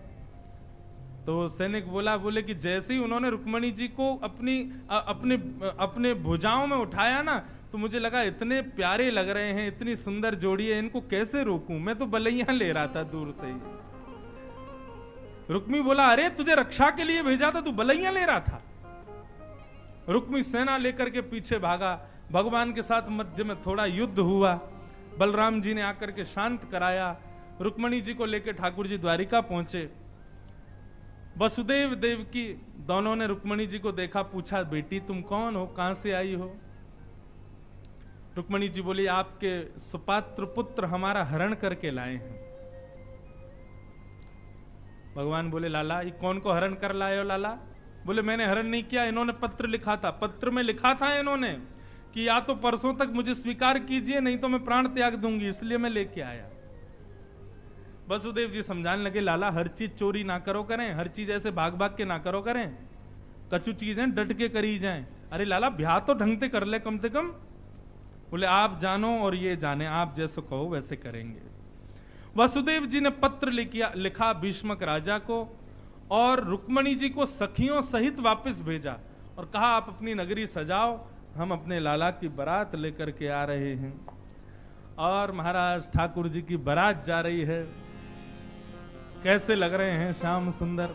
तो सैनिक बोले कि जैसे ही उन्होंने रुक्मणी जी को अपने भुजाओं में उठाया ना, तो मुझे लगा इतने प्यारे लग रहे हैं, इतनी सुंदर जोड़ी है, इनको कैसे रोकूं? मैं तो बलैया ले रहा था दूर से ही। रुक्मी बोला, अरे तुझे रक्षा के लिए भेजा था, तू बलैया ले रहा था। रुक्मी सेना लेकर के पीछे भागा। भगवान के साथ मध्य में थोड़ा युद्ध हुआ। बलराम जी ने आकर के शांत कराया। रुक्मणी जी को लेकर ठाकुर जी द्वारिका पहुंचे। वसुदेव देवकी दोनों ने रुक्मणी जी को देखा, पूछा, बेटी तुम कौन हो, कहां से आई हो? रुक्मणी जी बोली, आपके सुपात्र पुत्र हमारा हरण करके लाए हैं। भगवान बोले, लाला ये कौन को हरण कर लाए हो लाला? बोले, मैंने हरण नहीं किया, इन्होंने पत्र लिखा था। पत्र में लिखा था इन्होंने कि या तो परसों तक मुझे स्वीकार कीजिए, नहीं तो मैं प्राण त्याग दूंगी, इसलिए मैं लेके आया। वसुदेव जी समझाने लगे, लाला हर चीज चोरी ना करो करें, हर चीज ऐसे भाग भाग के ना करो करें, कछु चीजें डट के करी जाएं। अरे लाला ब्याह तो ढंग से कर ले कम से कम। बोले, आप जानो और ये जाने, आप जैसे कहो वैसे करेंगे। वसुदेव जी ने पत्र लिखा भीष्मक राजा को और रुक्मणी जी को सखियों सहित वापस भेजा और कहा, आप अपनी नगरी सजाओ, हम अपने लाला की बारात लेकर के आ रहे हैं। और महाराज ठाकुर जी की बारात जा रही है। कैसे लग रहे हैं श्याम सुंदर।